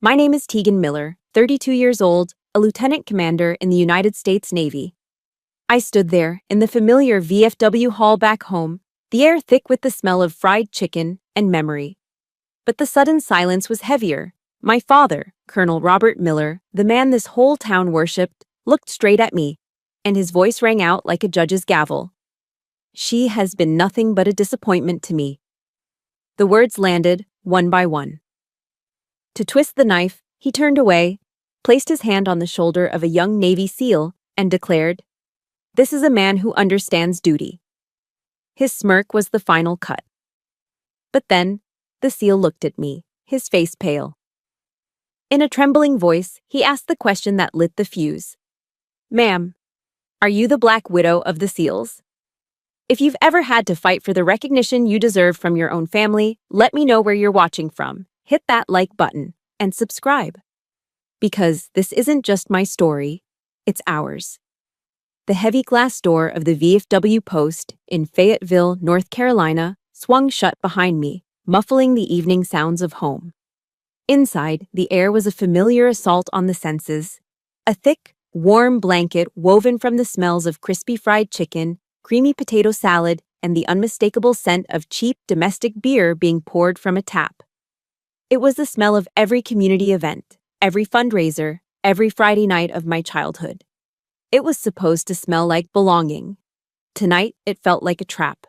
My name is Tegan Miller, 32 years old, a lieutenant commander in the United States Navy. I stood there, in the familiar VFW hall back home, the air thick with the smell of fried chicken and memory. But the sudden silence was heavier. My father, Colonel Robert Miller, the man this whole town worshipped, looked straight at me, and his voice rang out like a judge's gavel. "She has been nothing but a disappointment to me." The words landed, one by one. To twist the knife, he turned away, placed his hand on the shoulder of a young Navy SEAL, and declared, "This is a man who understands duty." His smirk was the final cut. But then, the SEAL looked at me, his face pale. In a trembling voice, he asked the question that lit the fuse. "Ma'am, are you the Black Widow of the SEALs? If you've ever had to fight for the recognition you deserve from your own family, let me know where you're watching from. Hit that like button and subscribe. Because this isn't just my story, it's ours." The heavy glass door of the VFW post in Fayetteville, North Carolina, swung shut behind me, muffling the evening sounds of home. Inside, the air was a familiar assault on the senses. A thick, warm blanket woven from the smells of crispy fried chicken, creamy potato salad, and the unmistakable scent of cheap domestic beer being poured from a tap. It was the smell of every community event, every fundraiser, every Friday night of my childhood. It was supposed to smell like belonging. Tonight, it felt like a trap.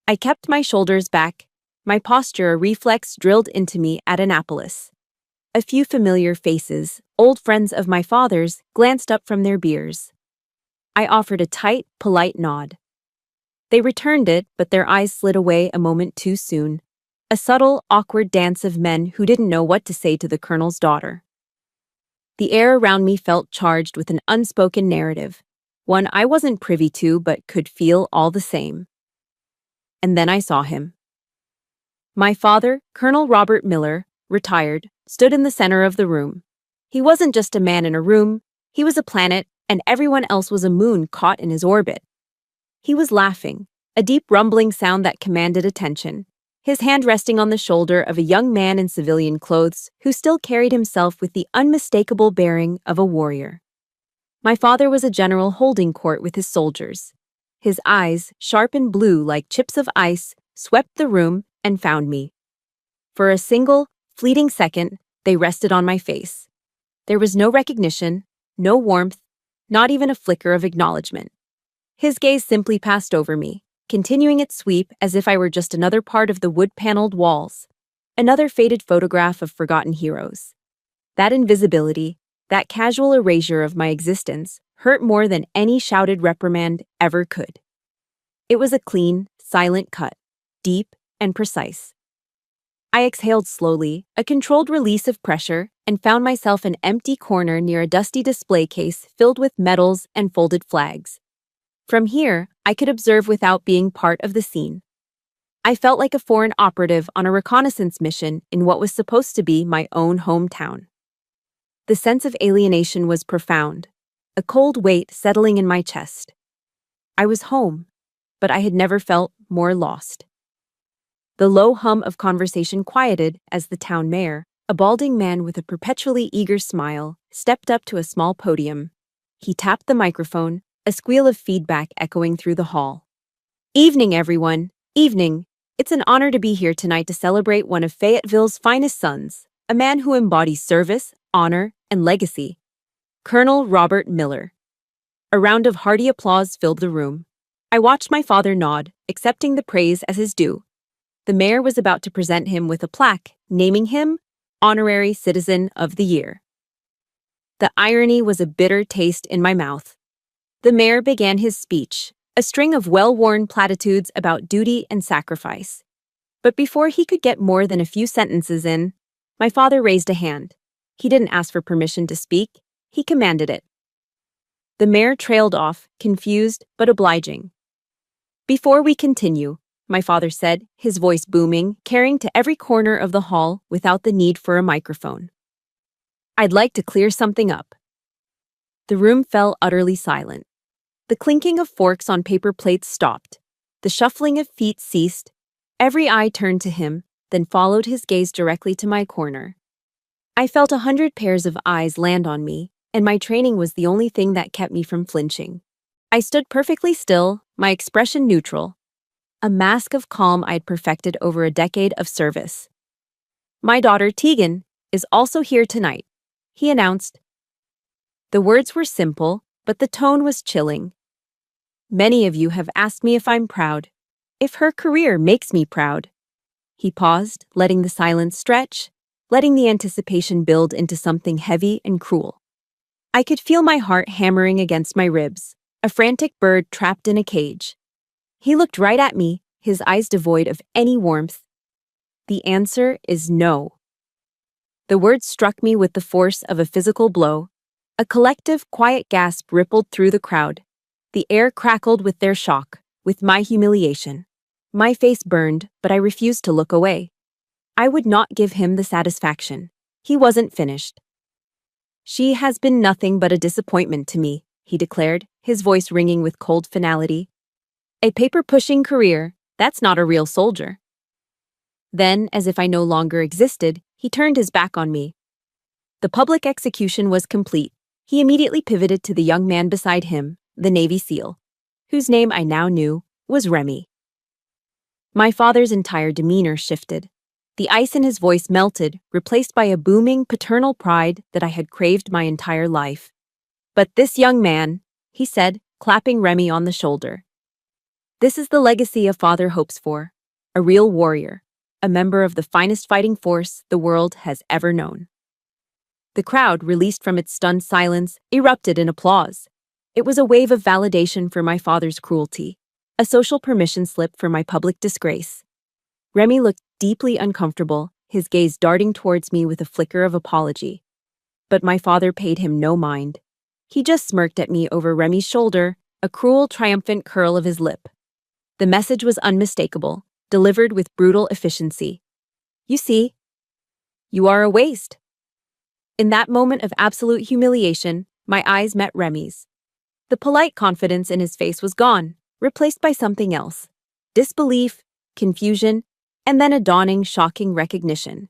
I kept my shoulders back, my posture a reflex drilled into me at Annapolis. A few familiar faces, old friends of my father's, glanced up from their beers. I offered a tight, polite nod. They returned it, but their eyes slid away a moment too soon. A subtle, awkward dance of men who didn't know what to say to the colonel's daughter. The air around me felt charged with an unspoken narrative, one I wasn't privy to but could feel all the same. And then I saw him. My father, Colonel Robert Miller, retired, stood in the center of the room. He wasn't just a man in a room, he was a planet, and everyone else was a moon caught in his orbit. He was laughing, a deep rumbling sound that commanded attention, his hand resting on the shoulder of a young man in civilian clothes who still carried himself with the unmistakable bearing of a warrior. My father was a general holding court with his soldiers. His eyes, sharp and blue like chips of ice, swept the room and found me. For a single, fleeting second, they rested on my face. There was no recognition, no warmth, not even a flicker of acknowledgement. His gaze simply passed over me, continuing its sweep as if I were just another part of the wood-paneled walls, another faded photograph of forgotten heroes. That invisibility, that casual erasure of my existence, hurt more than any shouted reprimand ever could. It was a clean, silent cut, deep and precise. I exhaled slowly, a controlled release of pressure, and found myself an empty corner near a dusty display case filled with medals and folded flags. From here, I could observe without being part of the scene. I felt like a foreign operative on a reconnaissance mission in what was supposed to be my own hometown. The sense of alienation was profound, a cold weight settling in my chest. I was home, but I had never felt more lost. The low hum of conversation quieted as the town mayor, a balding man with a perpetually eager smile, stepped up to a small podium. He tapped the microphone, a squeal of feedback echoing through the hall. "Evening, everyone. Evening. It's an honor to be here tonight to celebrate one of Fayetteville's finest sons, a man who embodies service, honor, and legacy. Colonel Robert Miller." A round of hearty applause filled the room. I watched my father nod, accepting the praise as his due. The mayor was about to present him with a plaque, naming him Honorary Citizen of the Year. The irony was a bitter taste in my mouth. The mayor began his speech, a string of well-worn platitudes about duty and sacrifice. But before he could get more than a few sentences in, my father raised a hand. He didn't ask for permission to speak, he commanded it. The mayor trailed off, confused but obliging. "Before we continue," my father said, his voice booming, carrying to every corner of the hall without the need for a microphone. "I'd like to clear something up." The room fell utterly silent. The clinking of forks on paper plates stopped. The shuffling of feet ceased. Every eye turned to him, then followed his gaze directly to my corner. I felt 100 pairs of eyes land on me, and my training was the only thing that kept me from flinching. I stood perfectly still, my expression neutral, a mask of calm I'd perfected over a decade of service. My daughter Tegan is also here tonight, he announced. The words were simple, but the tone was chilling. Many of you have asked me if I'm proud, if her career makes me proud. He paused, letting the silence stretch, letting the anticipation build into something heavy and cruel. I could feel my heart hammering against my ribs, a frantic bird trapped in a cage. He looked right at me, his eyes devoid of any warmth. The answer is no. The words struck me with the force of a physical blow. A collective, quiet gasp rippled through the crowd. The air crackled with their shock, with my humiliation. My face burned, but I refused to look away. I would not give him the satisfaction. He wasn't finished. She has been nothing but a disappointment to me, he declared, his voice ringing with cold finality. A paper-pushing career, that's not a real soldier. Then, as if I no longer existed, he turned his back on me. The public execution was complete. He immediately pivoted to the young man beside him, the Navy SEAL, whose name I now knew was Remy. My father's entire demeanor shifted. The ice in his voice melted, replaced by a booming paternal pride that I had craved my entire life. But this young man, he said, clapping Remy on the shoulder. This is the legacy a father hopes for, a real warrior, a member of the finest fighting force the world has ever known. The crowd, released from its stunned silence, erupted in applause. It was a wave of validation for my father's cruelty, a social permission slip for my public disgrace. Remy looked deeply uncomfortable, his gaze darting towards me with a flicker of apology. But my father paid him no mind. He just smirked at me over Remy's shoulder, a cruel, triumphant curl of his lip. The message was unmistakable, delivered with brutal efficiency. You see, you are a waste. In that moment of absolute humiliation, my eyes met Remy's. The polite confidence in his face was gone, replaced by something else. Disbelief, confusion, and then a dawning, shocking recognition.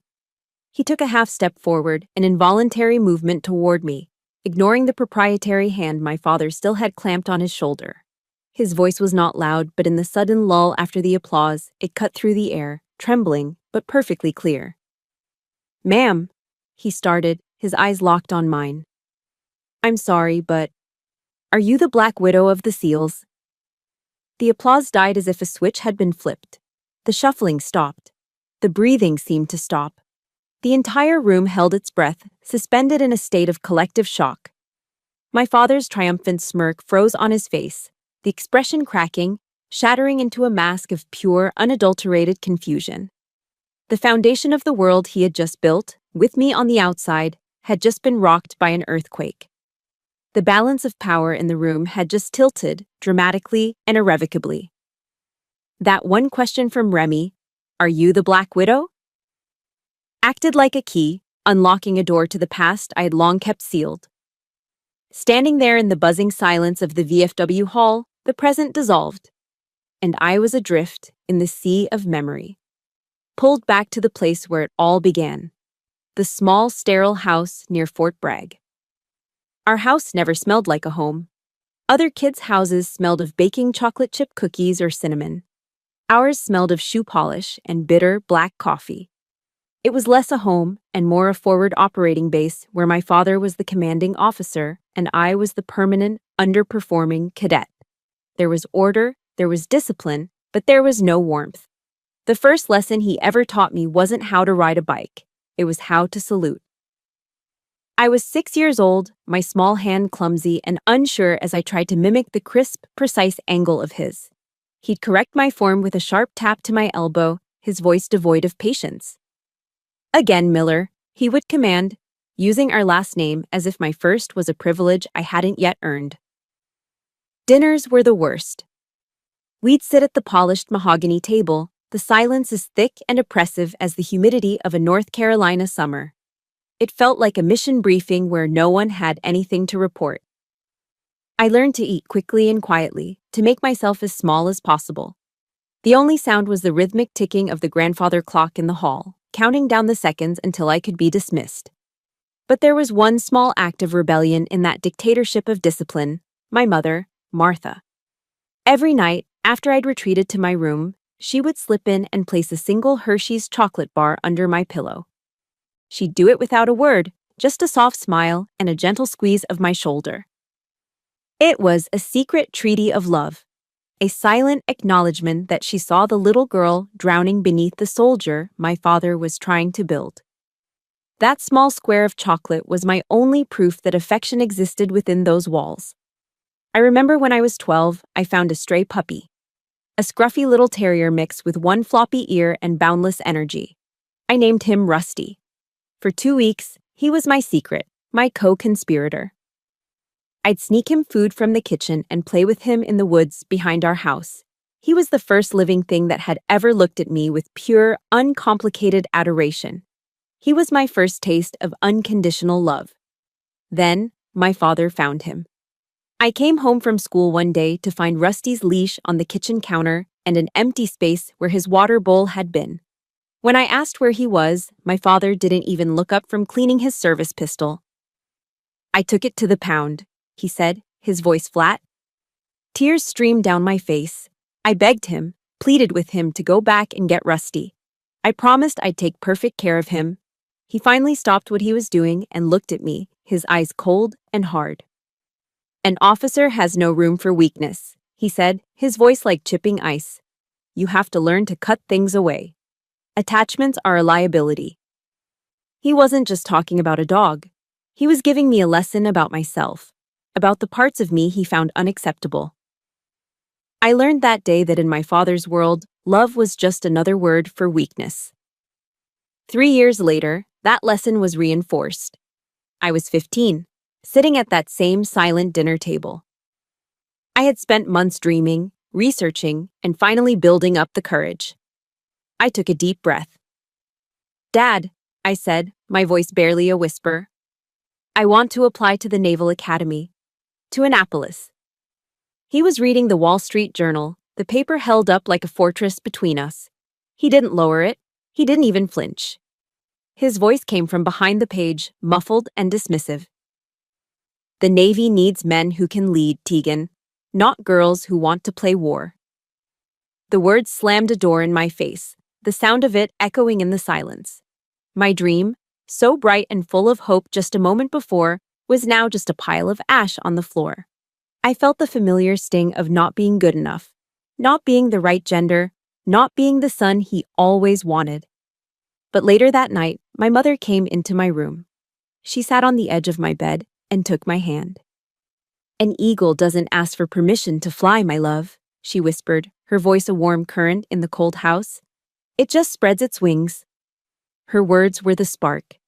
He took a half step forward, an involuntary movement toward me, ignoring the proprietary hand my father still had clamped on his shoulder. His voice was not loud, but in the sudden lull after the applause, it cut through the air, trembling, but perfectly clear. Ma'am, he started, his eyes locked on mine. I'm sorry, but are you the Black Widow of the SEALs? The applause died as if a switch had been flipped. The shuffling stopped. The breathing seemed to stop. The entire room held its breath, suspended in a state of collective shock. My father's triumphant smirk froze on his face, the expression cracking, shattering into a mask of pure, unadulterated confusion. The foundation of the world he had just built, with me on the outside, had just been rocked by an earthquake. The balance of power in the room had just tilted, dramatically and irrevocably. That one question from Remy, "Are you the Black Widow?" acted like a key, unlocking a door to the past I had long kept sealed. Standing there in the buzzing silence of the VFW hall, the present dissolved, and I was adrift in the sea of memory, pulled back to the place where it all began, the small, sterile house near Fort Bragg. Our house never smelled like a home. Other kids' houses smelled of baking chocolate chip cookies or cinnamon. Ours smelled of shoe polish and bitter black coffee. It was less a home and more a forward operating base where my father was the commanding officer and I was the permanent, underperforming cadet. There was order, there was discipline, but there was no warmth. The first lesson he ever taught me wasn't how to ride a bike. It was how to salute. I was 6 years old, my small hand clumsy and unsure as I tried to mimic the crisp, precise angle of his. He'd correct my form with a sharp tap to my elbow, his voice devoid of patience. Again, Miller, he would command, using our last name as if my first was a privilege I hadn't yet earned. Dinners were the worst. We'd sit at the polished mahogany table, the silence as thick and oppressive as the humidity of a North Carolina summer. It felt like a mission briefing where no one had anything to report. I learned to eat quickly and quietly, to make myself as small as possible. The only sound was the rhythmic ticking of the grandfather clock in the hall, counting down the seconds until I could be dismissed. But there was one small act of rebellion in that dictatorship of discipline: my mother, Martha. Every night, after I'd retreated to my room, she would slip in and place a single Hershey's chocolate bar under my pillow. She'd do it without a word, just a soft smile and a gentle squeeze of my shoulder. It was a secret treaty of love, a silent acknowledgement that she saw the little girl drowning beneath the soldier my father was trying to build. That small square of chocolate was my only proof that affection existed within those walls. I remember when I was 12, I found a stray puppy. A scruffy little terrier mix with one floppy ear and boundless energy. I named him Rusty. For 2 weeks, he was my secret, my co-conspirator. I'd sneak him food from the kitchen and play with him in the woods behind our house. He was the first living thing that had ever looked at me with pure, uncomplicated adoration. He was my first taste of unconditional love. Then, my father found him. I came home from school one day to find Rusty's leash on the kitchen counter and an empty space where his water bowl had been. When I asked where he was, my father didn't even look up from cleaning his service pistol. "I took it to the pound," he said, his voice flat. Tears streamed down my face. I begged him, pleaded with him to go back and get Rusty. I promised I'd take perfect care of him. He finally stopped what he was doing and looked at me, his eyes cold and hard. "An officer has no room for weakness," he said, his voice like chipping ice. "You have to learn to cut things away. Attachments are a liability." He wasn't just talking about a dog. He was giving me a lesson about myself, about the parts of me he found unacceptable. I learned that day that in my father's world, love was just another word for weakness. 3 years later, that lesson was reinforced. I was 15, sitting at that same silent dinner table. I had spent months dreaming, researching, and finally building up the courage. I took a deep breath. "Dad," I said, my voice barely a whisper, "I want to apply to the Naval Academy, to Annapolis." He was reading the Wall Street Journal, the paper held up like a fortress between us. He didn't lower it. He didn't even flinch. His voice came from behind the page, muffled and dismissive. "The Navy needs men who can lead, Tegan, not girls who want to play war." The words slammed a door in my face, the sound of it echoing in the silence. My dream, so bright and full of hope just a moment before, was now just a pile of ash on the floor. I felt the familiar sting of not being good enough, not being the right gender, not being the son he always wanted. But later that night, my mother came into my room. She sat on the edge of my bed and took my hand. "An eagle doesn't ask for permission to fly, my love," she whispered, her voice a warm current in the cold house. "It just spreads its wings." Her words were the spark.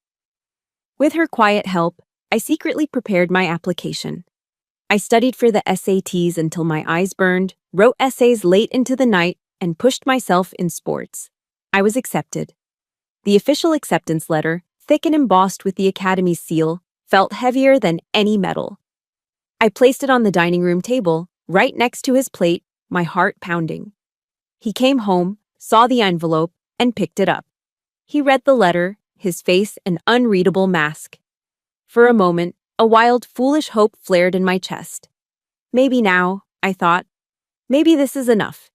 With her quiet help, I secretly prepared my application. I studied for the SATs until my eyes burned, wrote essays late into the night, and pushed myself in sports. I was accepted. The official acceptance letter, thick and embossed with the Academy's seal, felt heavier than any medal. I placed it on the dining room table, right next to his plate, my heart pounding. He came home, saw the envelope, and picked it up. He read the letter, his face an unreadable mask. For a moment, a wild, foolish hope flared in my chest. Maybe now, I thought. Maybe this is enough.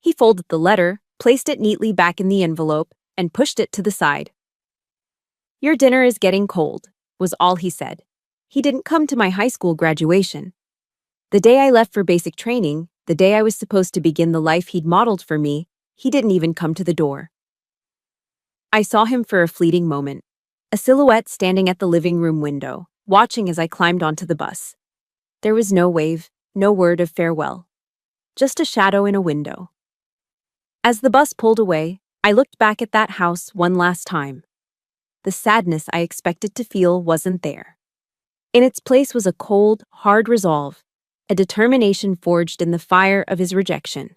He folded the letter, placed it neatly back in the envelope, and pushed it to the side. "Your dinner is getting cold," was all he said. He didn't come to my high school graduation. The day I left for basic training, the day I was supposed to begin the life he'd modeled for me, he didn't even come to the door. I saw him for a fleeting moment, a silhouette standing at the living room window, watching as I climbed onto the bus. There was no wave, no word of farewell. Just a shadow in a window. As the bus pulled away, I looked back at that house one last time. The sadness I expected to feel wasn't there. In its place was a cold, hard resolve, a determination forged in the fire of his rejection.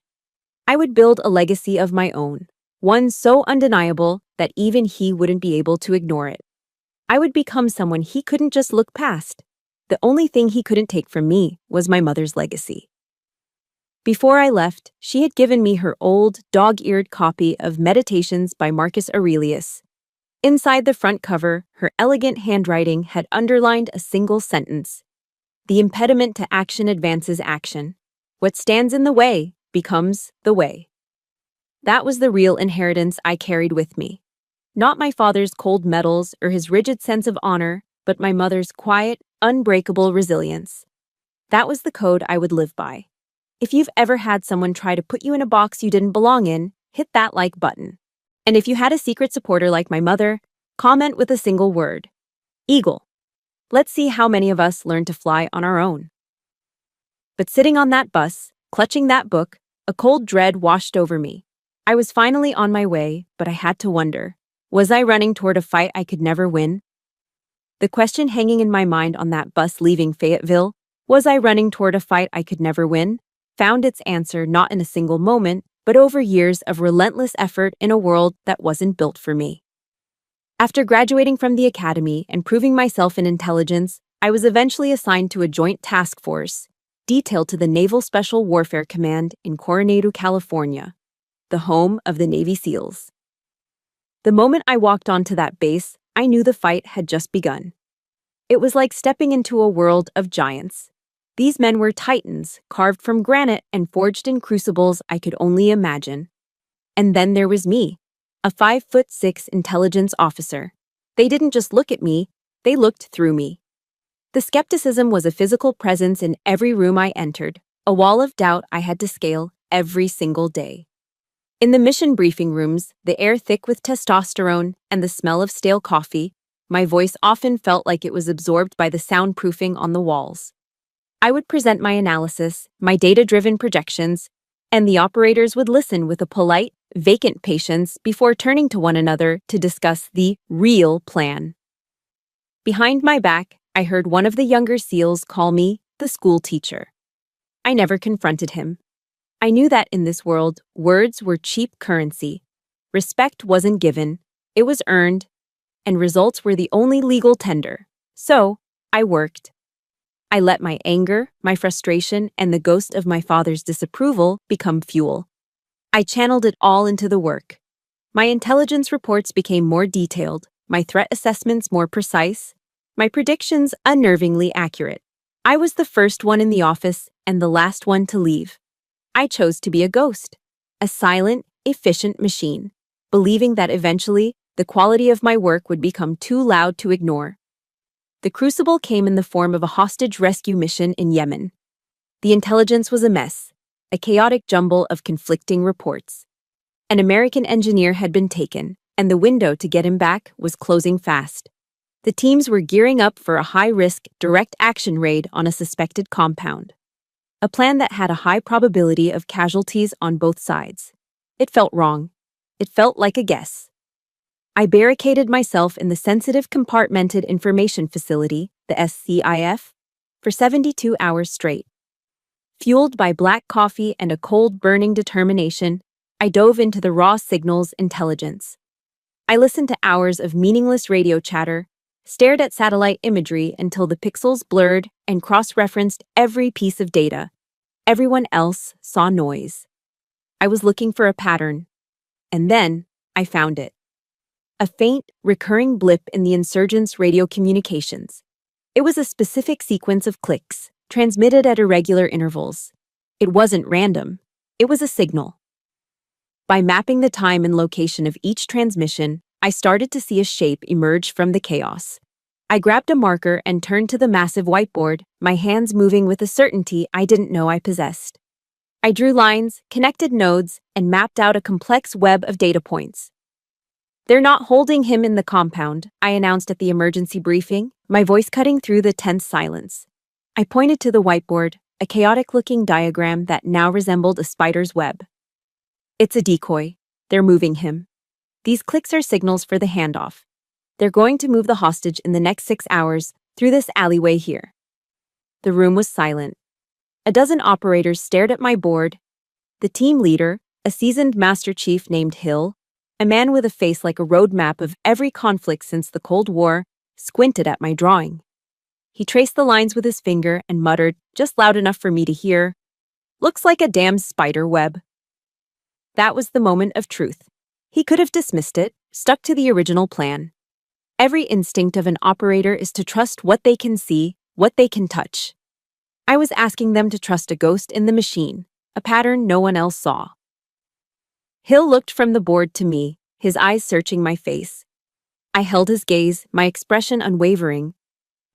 I would build a legacy of my own, one so undeniable that even he wouldn't be able to ignore it. I would become someone he couldn't just look past. The only thing he couldn't take from me was my mother's legacy. Before I left, she had given me her old, dog-eared copy of Meditations by Marcus Aurelius. Inside the front cover, her elegant handwriting had underlined a single sentence. The impediment to action advances action. What stands in the way becomes the way. That was the real inheritance I carried with me. Not my father's cold medals or his rigid sense of honor, but my mother's quiet, unbreakable resilience. That was the code I would live by. If you've ever had someone try to put you in a box you didn't belong in, hit that like button. And if you had a secret supporter like my mother, comment with a single word. Eagle. Let's see how many of us learn to fly on our own. But sitting on that bus, clutching that book, a cold dread washed over me. I was finally on my way, but I had to wonder, was I running toward a fight I could never win? The question hanging in my mind on that bus leaving Fayetteville, was I running toward a fight I could never win, found its answer not in a single moment, but over years of relentless effort in a world that wasn't built for me. After graduating from the academy and proving myself in intelligence, I was eventually assigned to a joint task force, detailed to the Naval Special Warfare Command in Coronado, California, the home of the Navy SEALs. The moment I walked onto that base, I knew the fight had just begun. It was like stepping into a world of giants. These men were titans, carved from granite and forged in crucibles I could only imagine. And then there was me, a 5'6" intelligence officer. They didn't just look at me, they looked through me. The skepticism was a physical presence in every room I entered, a wall of doubt I had to scale every single day. In the mission briefing rooms, the air thick with testosterone and the smell of stale coffee, my voice often felt like it was absorbed by the soundproofing on the walls. I would present my analysis, my data-driven projections, and the operators would listen with a polite, vacant patience before turning to one another to discuss the real plan. Behind my back, I heard one of the younger SEALs call me the school teacher. I never confronted him. I knew that in this world, words were cheap currency. Respect wasn't given, it was earned, and results were the only legal tender. So, I worked. I let my anger, my frustration, and the ghost of my father's disapproval become fuel. I channeled it all into the work. My intelligence reports became more detailed, my threat assessments more precise, my predictions unnervingly accurate. I was the first one in the office and the last one to leave. I chose to be a ghost, a silent, efficient machine, believing that eventually the quality of my work would become too loud to ignore. The crucible came in the form of a hostage rescue mission in Yemen. The intelligence was a mess, a chaotic jumble of conflicting reports. An American engineer had been taken, and the window to get him back was closing fast. The teams were gearing up for a high-risk, direct action raid on a suspected compound. A plan that had a high probability of casualties on both sides. It felt wrong. It felt like a guess. I barricaded myself in the Sensitive Compartmented Information Facility, the SCIF, for 72 hours straight. Fueled by black coffee and a cold, burning determination, I dove into the raw signals intelligence. I listened to hours of meaningless radio chatter, stared at satellite imagery until the pixels blurred, and cross-referenced every piece of data. Everyone else saw noise. I was looking for a pattern. And then I found it. A faint, recurring blip in the insurgents' radio communications. It was a specific sequence of clicks, transmitted at irregular intervals. It wasn't random. It was a signal. By mapping the time and location of each transmission, I started to see a shape emerge from the chaos. I grabbed a marker and turned to the massive whiteboard, my hands moving with a certainty I didn't know I possessed. I drew lines, connected nodes, and mapped out a complex web of data points. "They're not holding him in the compound," I announced at the emergency briefing, my voice cutting through the tense silence. I pointed to the whiteboard, a chaotic-looking diagram that now resembled a spider's web. "It's a decoy. They're moving him. These clicks are signals for the handoff. They're going to move the hostage in the next 6 hours through this alleyway here." The room was silent. A dozen operators stared at my board. The team leader, a seasoned Master Chief named Hill, a man with a face like a roadmap of every conflict since the Cold War, squinted at my drawing. He traced the lines with his finger and muttered, just loud enough for me to hear, "Looks like a damn spider web." That was the moment of truth. He could have dismissed it, stuck to the original plan. Every instinct of an operator is to trust what they can see, what they can touch. I was asking them to trust a ghost in the machine, a pattern no one else saw. Hill looked from the board to me, his eyes searching my face. I held his gaze, my expression unwavering.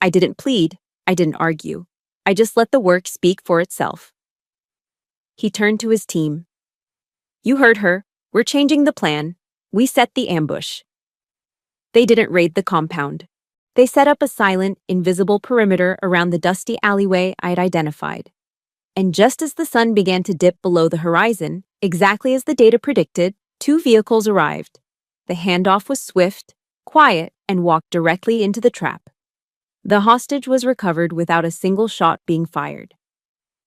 I didn't plead, I didn't argue. I just let the work speak for itself. He turned to his team. You heard her. We're changing the plan. We set the ambush. They didn't raid the compound. They set up a silent, invisible perimeter around the dusty alleyway I'd identified. And just as the sun began to dip below the horizon, exactly as the data predicted, 2 vehicles arrived. The handoff was swift, quiet, and walked directly into the trap. The hostage was recovered without a single shot being fired.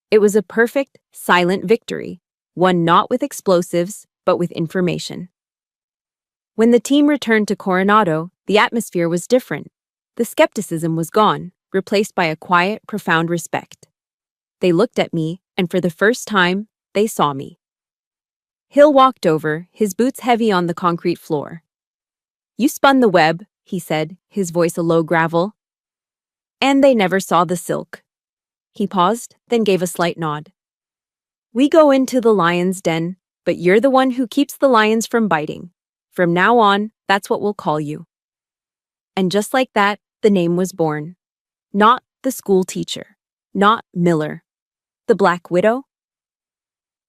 It was a perfect, silent victory, one not with explosives, but with information. When the team returned to Coronado, the atmosphere was different. The skepticism was gone, replaced by a quiet, profound respect. They looked at me, and for the first time, they saw me. Hill walked over, his boots heavy on the concrete floor. You spun the web, he said, his voice a low gravel. And they never saw the silk. He paused, then gave a slight nod. We go into the lion's den, but you're the one who keeps the lions from biting. From now on, that's what we'll call you. And just like that, the name was born. Not the school teacher. Not Miller. The Black Widow?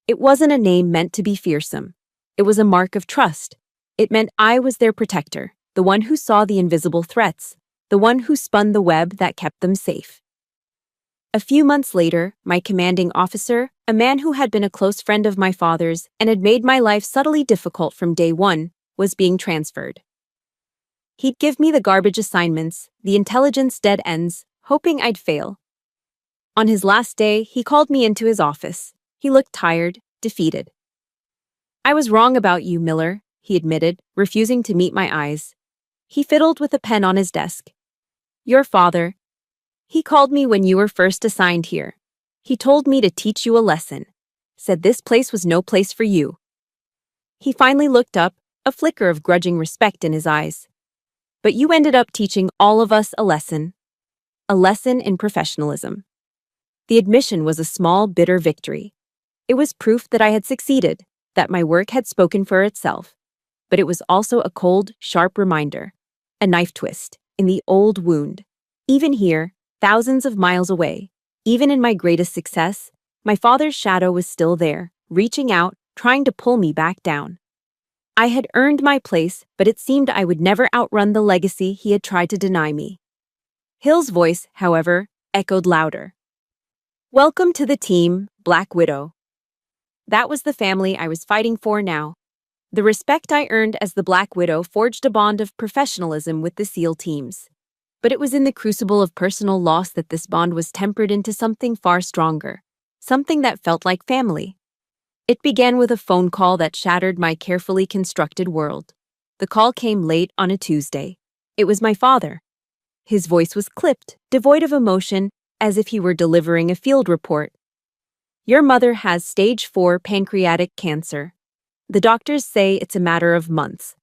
It wasn't a name meant to be fearsome. It was a mark of trust. It meant I was their protector, the one who saw the invisible threats, the one who spun the web that kept them safe. A few months later, my commanding officer, a man who had been a close friend of my father's and had made my life subtly difficult from day one, was being transferred. He'd give me the garbage assignments, the intelligence dead ends, hoping I'd fail. On his last day, he called me into his office. He looked tired, defeated. I was wrong about you, Miller, he admitted, refusing to meet my eyes. He fiddled with a pen on his desk. Your father. He called me when you were first assigned here. He told me to teach you a lesson. Said this place was no place for you. He finally looked up, a flicker of grudging respect in his eyes. But you ended up teaching all of us a lesson. A lesson in professionalism. The admission was a small, bitter victory. It was proof that I had succeeded, that my work had spoken for itself. But it was also a cold, sharp reminder. A knife twist, in the old wound. Even here, thousands of miles away, even in my greatest success, my father's shadow was still there, reaching out, trying to pull me back down. I had earned my place, but it seemed I would never outrun the legacy he had tried to deny me. Hill's voice, however, echoed louder. Welcome to the team, Black Widow. That was the family I was fighting for now. The respect I earned as the Black Widow forged a bond of professionalism with the SEAL teams. But it was in the crucible of personal loss that this bond was tempered into something far stronger, something that felt like family. It began with a phone call that shattered my carefully constructed world. The call came late on a Tuesday. It was my father. His voice was clipped, devoid of emotion, as if he were delivering a field report. Your mother has stage 4 pancreatic cancer. The doctors say it's a matter of months.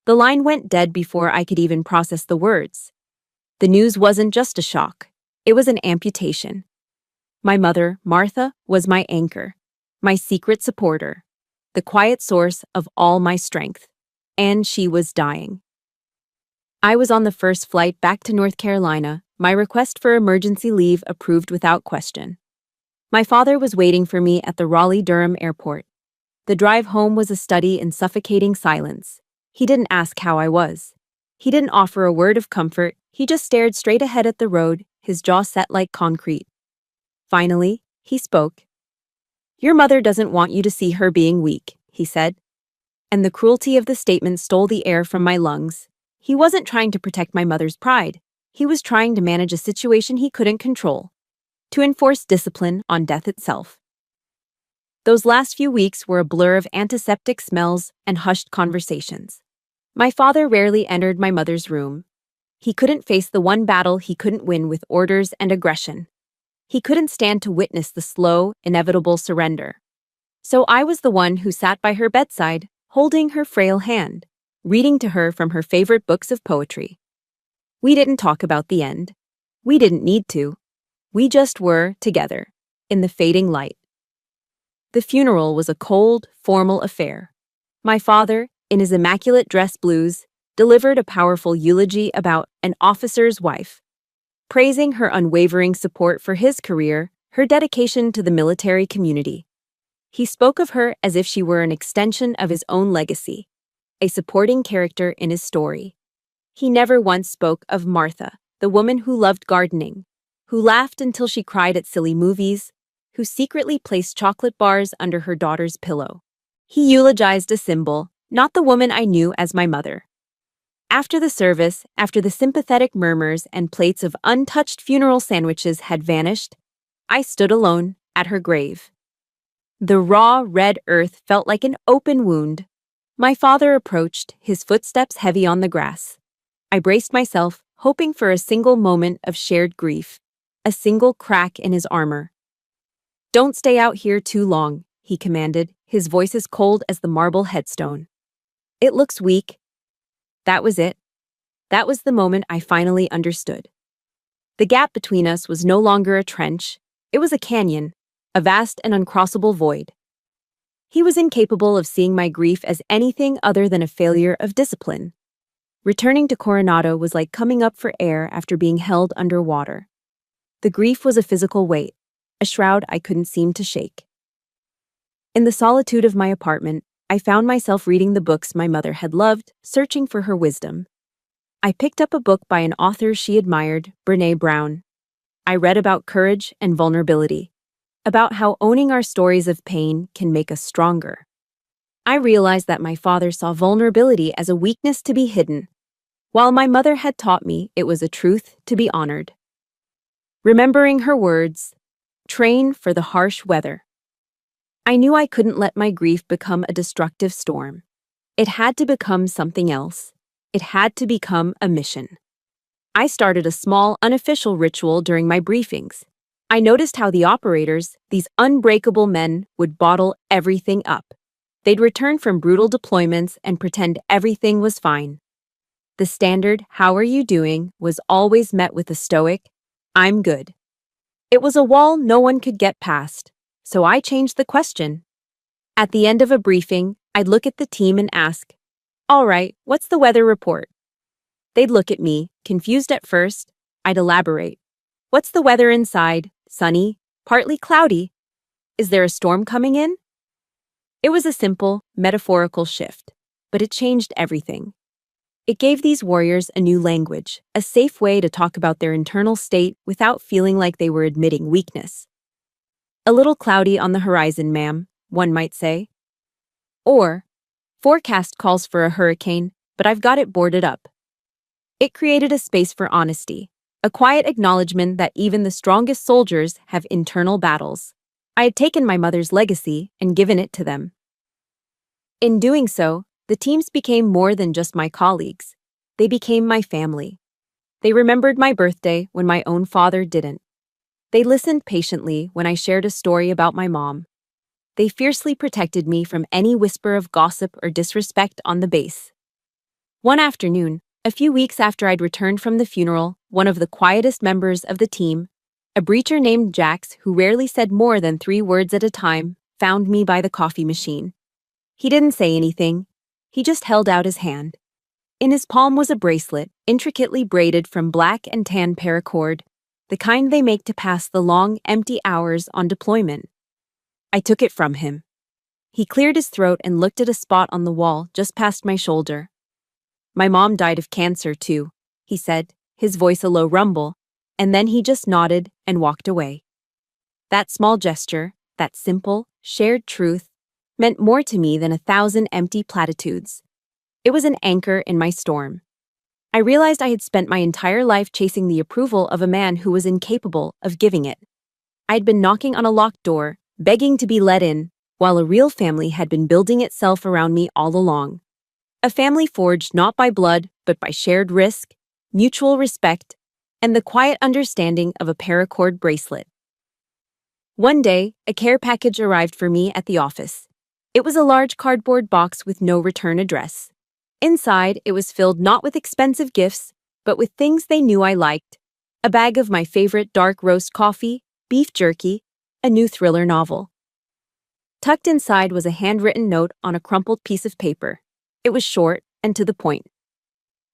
The line went dead before I could even process the words. The news wasn't just a shock. It was an amputation. My mother, Martha, was my anchor. My secret supporter, the quiet source of all my strength, and she was dying. I was on the first flight back to North Carolina, my request for emergency leave approved without question. My father was waiting for me at the Raleigh-Durham airport. The drive home was a study in suffocating silence. He didn't ask how I was. He didn't offer a word of comfort, he just stared straight ahead at the road, his jaw set like concrete. Finally, he spoke. Your mother doesn't want you to see her being weak, he said. And the cruelty of the statement stole the air from my lungs. He wasn't trying to protect my mother's pride. He was trying to manage a situation he couldn't control. To enforce discipline on death itself. Those last few weeks were a blur of antiseptic smells and hushed conversations. My father rarely entered my mother's room. He couldn't face the one battle he couldn't win with orders and aggression. He couldn't stand to witness the slow, inevitable surrender. So I was the one who sat by her bedside, holding her frail hand. reading to her from her favorite books of poetry. We didn't talk about the end. We didn't need to. We just were together, in the fading light. The funeral was a cold, formal affair. My father, in his immaculate dress blues, delivered a powerful eulogy about an officer's wife, praising her unwavering support for his career, her dedication to the military community. He spoke of her as if she were an extension of his own legacy, a supporting character in his story. He never once spoke of Martha, the woman who loved gardening, who laughed until she cried at silly movies, who secretly placed chocolate bars under her daughter's pillow. He eulogized a symbol, not the woman I knew as my mother. After the service, after the sympathetic murmurs and plates of untouched funeral sandwiches had vanished, I stood alone at her grave. The raw, red earth felt like an open wound. My father approached, his footsteps heavy on the grass. I braced myself, hoping for a single moment of shared grief, a single crack in his armor. "Don't stay out here too long," he commanded, his voice as cold as the marble headstone. "It looks weak." That was it. That was the moment I finally understood. The gap between us was no longer a trench, it was a canyon, a vast and uncrossable void. He was incapable of seeing my grief as anything other than a failure of discipline. Returning to Coronado was like coming up for air after being held underwater. The grief was a physical weight, a shroud I couldn't seem to shake. In the solitude of my apartment, I found myself reading the books my mother had loved, searching for her wisdom. I picked up a book by an author she admired, Brené Brown. I read about courage and vulnerability, about how owning our stories of pain can make us stronger. I realized that my father saw vulnerability as a weakness to be hidden, while my mother had taught me it was a truth to be honored. Remembering her words, "Train for the harsh weather," I knew I couldn't let my grief become a destructive storm. It had to become something else. It had to become a mission. I started a small, unofficial ritual during my briefings. I noticed how the operators, these unbreakable men, would bottle everything up. They'd return from brutal deployments and pretend everything was fine. The standard, "How are you doing?" was always met with a stoic, "I'm good." It was a wall no one could get past, so I changed the question. At the end of a briefing, I'd look at the team and ask, "All right, what's the weather report?" They'd look at me, confused at first. I'd elaborate. "What's the weather inside? Sunny? Partly cloudy? Is there a storm coming in?" It was a simple, metaphorical shift, but it changed everything. It gave these warriors a new language, a safe way to talk about their internal state without feeling like they were admitting weakness. "A little cloudy on the horizon, ma'am," one might say. Or, "Forecast calls for a hurricane, but I've got it boarded up." It created a space for honesty, a quiet acknowledgement that even the strongest soldiers have internal battles. I had taken my mother's legacy and given it to them. In doing so, the teams became more than just my colleagues. They became my family. They remembered my birthday when my own father didn't. They listened patiently when I shared a story about my mom. They fiercely protected me from any whisper of gossip or disrespect on the base. One afternoon, a few weeks after I'd returned from the funeral, one of the quietest members of the team, a breacher named Jax who rarely said more than 3 words at a time, found me by the coffee machine. He didn't say anything. He just held out his hand. In his palm was a bracelet, intricately braided from black and tan paracord, the kind they make to pass the long, empty hours on deployment. I took it from him. He cleared his throat and looked at a spot on the wall just past my shoulder. "My mom died of cancer, too," he said, his voice a low rumble, and then he just nodded and walked away. That small gesture, that simple, shared truth, meant more to me than 1,000 empty platitudes. It was an anchor in my storm. I realized I had spent my entire life chasing the approval of a man who was incapable of giving it. I had been knocking on a locked door, begging to be let in, while a real family had been building itself around me all along. A family forged not by blood, but by shared risk, mutual respect, and the quiet understanding of a paracord bracelet. One day, a care package arrived for me at the office. It was a large cardboard box with no return address. Inside, it was filled not with expensive gifts, but with things they knew I liked. A bag of my favorite dark roast coffee, beef jerky, a new thriller novel. Tucked inside was a handwritten note on a crumpled piece of paper. It was short and to the point.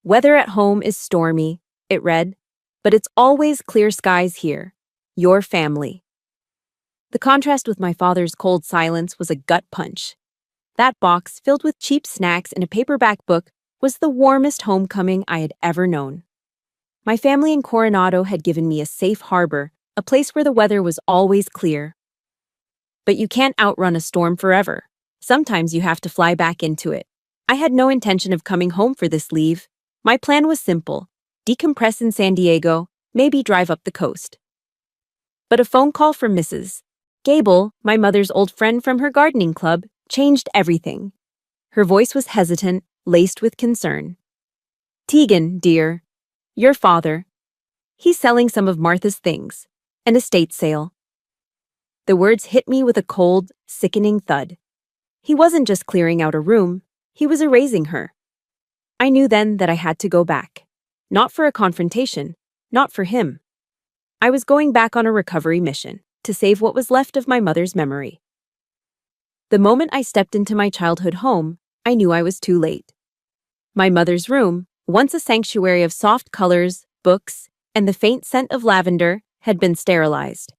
"Weather at home is stormy," it read, "but it's always clear skies here. Your family." The contrast with my father's cold silence was a gut punch. That box, filled with cheap snacks and a paperback book, was the warmest homecoming I had ever known. My family in Coronado had given me a safe harbor, a place where the weather was always clear. But you can't outrun a storm forever. Sometimes you have to fly back into it. I had no intention of coming home for this leave. My plan was simple: decompress in San Diego, maybe drive up the coast. But a phone call from Mrs. Gable, my mother's old friend from her gardening club, changed everything. Her voice was hesitant, laced with concern. "Tegan, dear, your father. He's selling some of Martha's things. An estate sale." The words hit me with a cold, sickening thud. He wasn't just clearing out a room, he was erasing her. I knew then that I had to go back. Not for a confrontation, not for him. I was going back on a recovery mission, to save what was left of my mother's memory. The moment I stepped into my childhood home, I knew I was too late. My mother's room, once a sanctuary of soft colors, books, and the faint scent of lavender, had been sterilized.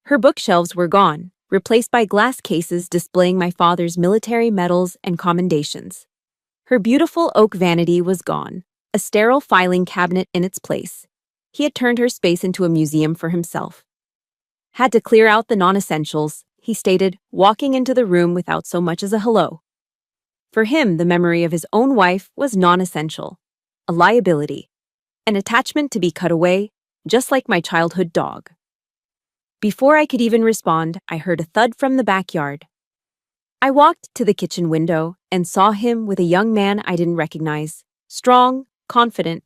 Her bookshelves were gone, replaced by glass cases displaying my father's military medals and commendations. Her beautiful oak vanity was gone, a sterile filing cabinet in its place. He had turned her space into a museum for himself. "Had to clear out the non-essentials," he stated, walking into the room without so much as a hello. For him, the memory of his own wife was non-essential, a liability, an attachment to be cut away, just like my childhood dog. Before I could even respond, I heard a thud from the backyard. I walked to the kitchen window and saw him with a young man I didn't recognize, strong, confident,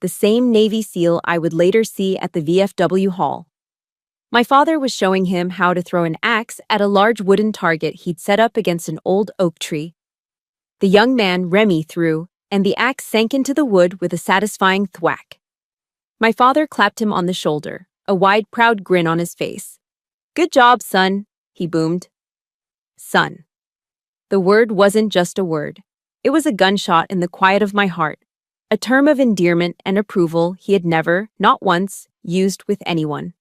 the same Navy SEAL I would later see at the VFW hall. My father was showing him how to throw an axe at a large wooden target he'd set up against an old oak tree. The young man, Remy, threw, and the axe sank into the wood with a satisfying thwack. My father clapped him on the shoulder, a wide, proud grin on his face. "Good job, son," he boomed. Son. The word wasn't just a word. It was a gunshot in the quiet of my heart, a term of endearment and approval he had never, not once, used with anyone.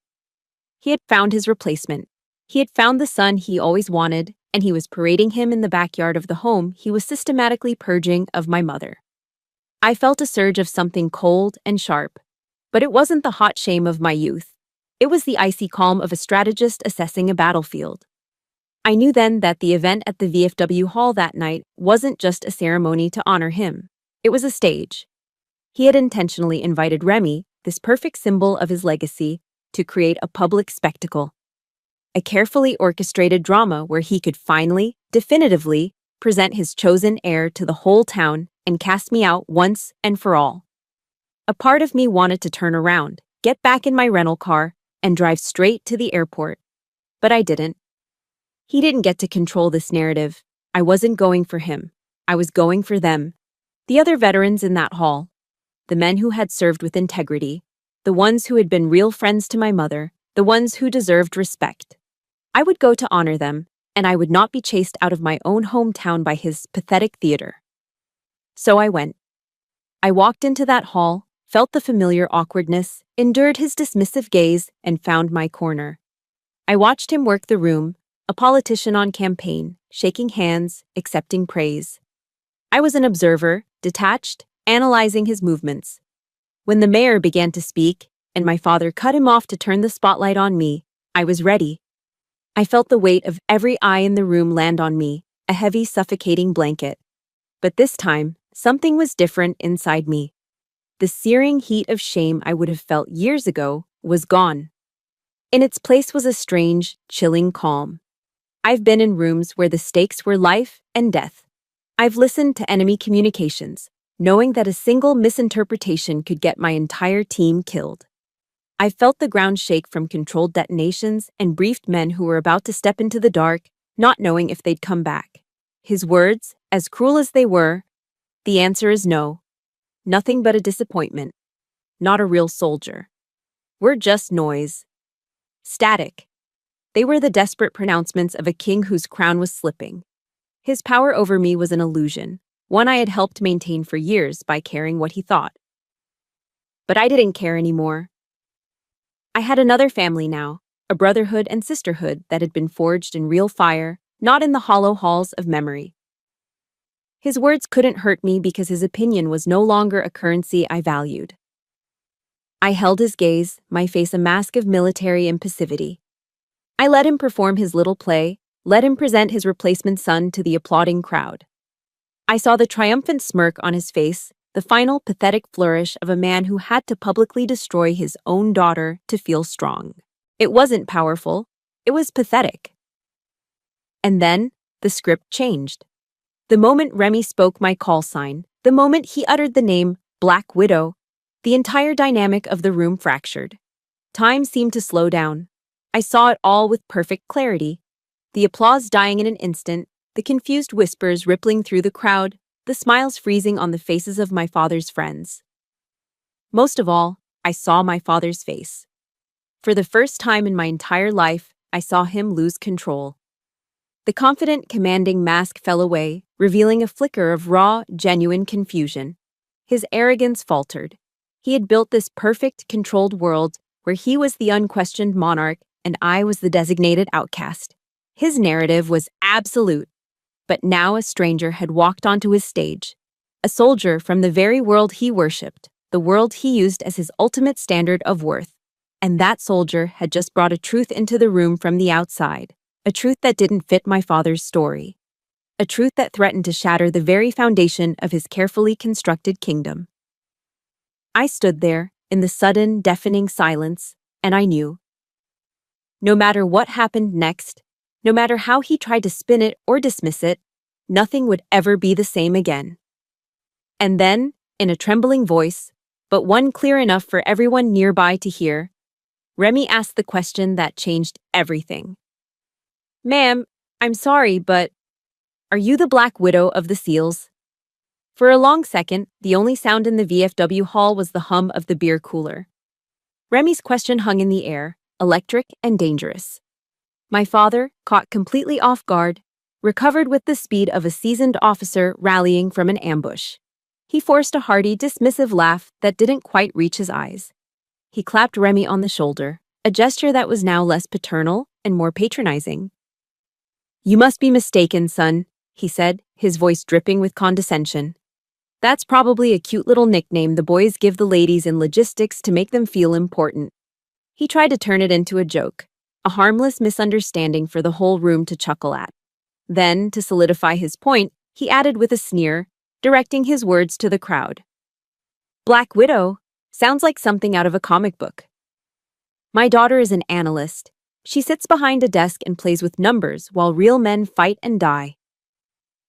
He had found his replacement. He had found the son he always wanted, and he was parading him in the backyard of the home he was systematically purging of my mother. I felt a surge of something cold and sharp, but it wasn't the hot shame of my youth. It was the icy calm of a strategist assessing a battlefield. I knew then that the event at the VFW hall that night wasn't just a ceremony to honor him. It was a stage. He had intentionally invited Remy, this perfect symbol of his legacy, to create a public spectacle. A carefully orchestrated drama where he could finally, definitively, present his chosen heir to the whole town and cast me out once and for all. A part of me wanted to turn around, get back in my rental car, and drive straight to the airport. But I didn't. He didn't get to control this narrative. I wasn't going for him. I was going for them. The other veterans in that hall. The men who had served with integrity. The ones who had been real friends to my mother. The ones who deserved respect. I would go to honor them, and I would not be chased out of my own hometown by his pathetic theater. So I went. I walked into that hall, felt the familiar awkwardness, endured his dismissive gaze, and found my corner. I watched him work the room, a politician on campaign, shaking hands, accepting praise. I was an observer, detached, analyzing his movements. When the mayor began to speak, and my father cut him off to turn the spotlight on me, I was ready. I felt the weight of every eye in the room land on me, a heavy, suffocating blanket. But this time, something was different inside me. The searing heat of shame I would have felt years ago was gone. In its place was a strange, chilling calm. I've been in rooms where the stakes were life and death. I've listened to enemy communications, knowing that a single misinterpretation could get my entire team killed. I felt the ground shake from controlled detonations and briefed men who were about to step into the dark, not knowing if they'd come back. His words, as cruel as they were, The answer is no. Nothing but a disappointment. Not a real soldier. We're just noise. Static. They were the desperate pronouncements of a king whose crown was slipping. His power over me was an illusion, one I had helped maintain for years by caring what he thought. But I didn't care anymore. I had another family now, a brotherhood and sisterhood that had been forged in real fire, not in the hollow halls of memory. His words couldn't hurt me because his opinion was no longer a currency I valued. I held his gaze, my face a mask of military impassivity. I let him perform his little play, let him present his replacement son to the applauding crowd. I saw the triumphant smirk on his face, the final pathetic flourish of a man who had to publicly destroy his own daughter to feel strong. It wasn't powerful, it was pathetic. And then, the script changed. The moment Remy spoke my call sign, the moment he uttered the name Black Widow, the entire dynamic of the room fractured. Time seemed to slow down. I saw it all with perfect clarity. The applause dying in an instant, the confused whispers rippling through the crowd, the smiles freezing on the faces of my father's friends. Most of all, I saw my father's face. For the first time in my entire life, I saw him lose control. The confident, commanding mask fell away, revealing a flicker of raw, genuine confusion. His arrogance faltered. He had built this perfect, controlled world where he was the unquestioned monarch and I was the designated outcast. His narrative was absolute. But now a stranger had walked onto his stage. A soldier from the very world he worshipped, the world he used as his ultimate standard of worth. And that soldier had just brought a truth into the room from the outside, a truth that didn't fit my father's story. A truth that threatened to shatter the very foundation of his carefully constructed kingdom. I stood there, in the sudden, deafening silence, and I knew. No matter what happened next, no matter how he tried to spin it or dismiss it, nothing would ever be the same again. And then, in a trembling voice, but one clear enough for everyone nearby to hear, Remy asked the question that changed everything. "Ma'am, I'm sorry, but are you the Black Widow of the SEALs?" For a long second, the only sound in the VFW hall was the hum of the beer cooler. Remy's question hung in the air, electric and dangerous. My father, caught completely off guard, recovered with the speed of a seasoned officer rallying from an ambush. He forced a hearty, dismissive laugh that didn't quite reach his eyes. He clapped Remy on the shoulder, a gesture that was now less paternal and more patronizing. "You must be mistaken, son," he said, his voice dripping with condescension. "That's probably a cute little nickname the boys give the ladies in logistics to make them feel important." He tried to turn it into a joke, a harmless misunderstanding for the whole room to chuckle at. Then, to solidify his point, he added with a sneer, directing his words to the crowd. "Black Widow sounds like something out of a comic book. My daughter is an analyst. She sits behind a desk and plays with numbers while real men fight and die."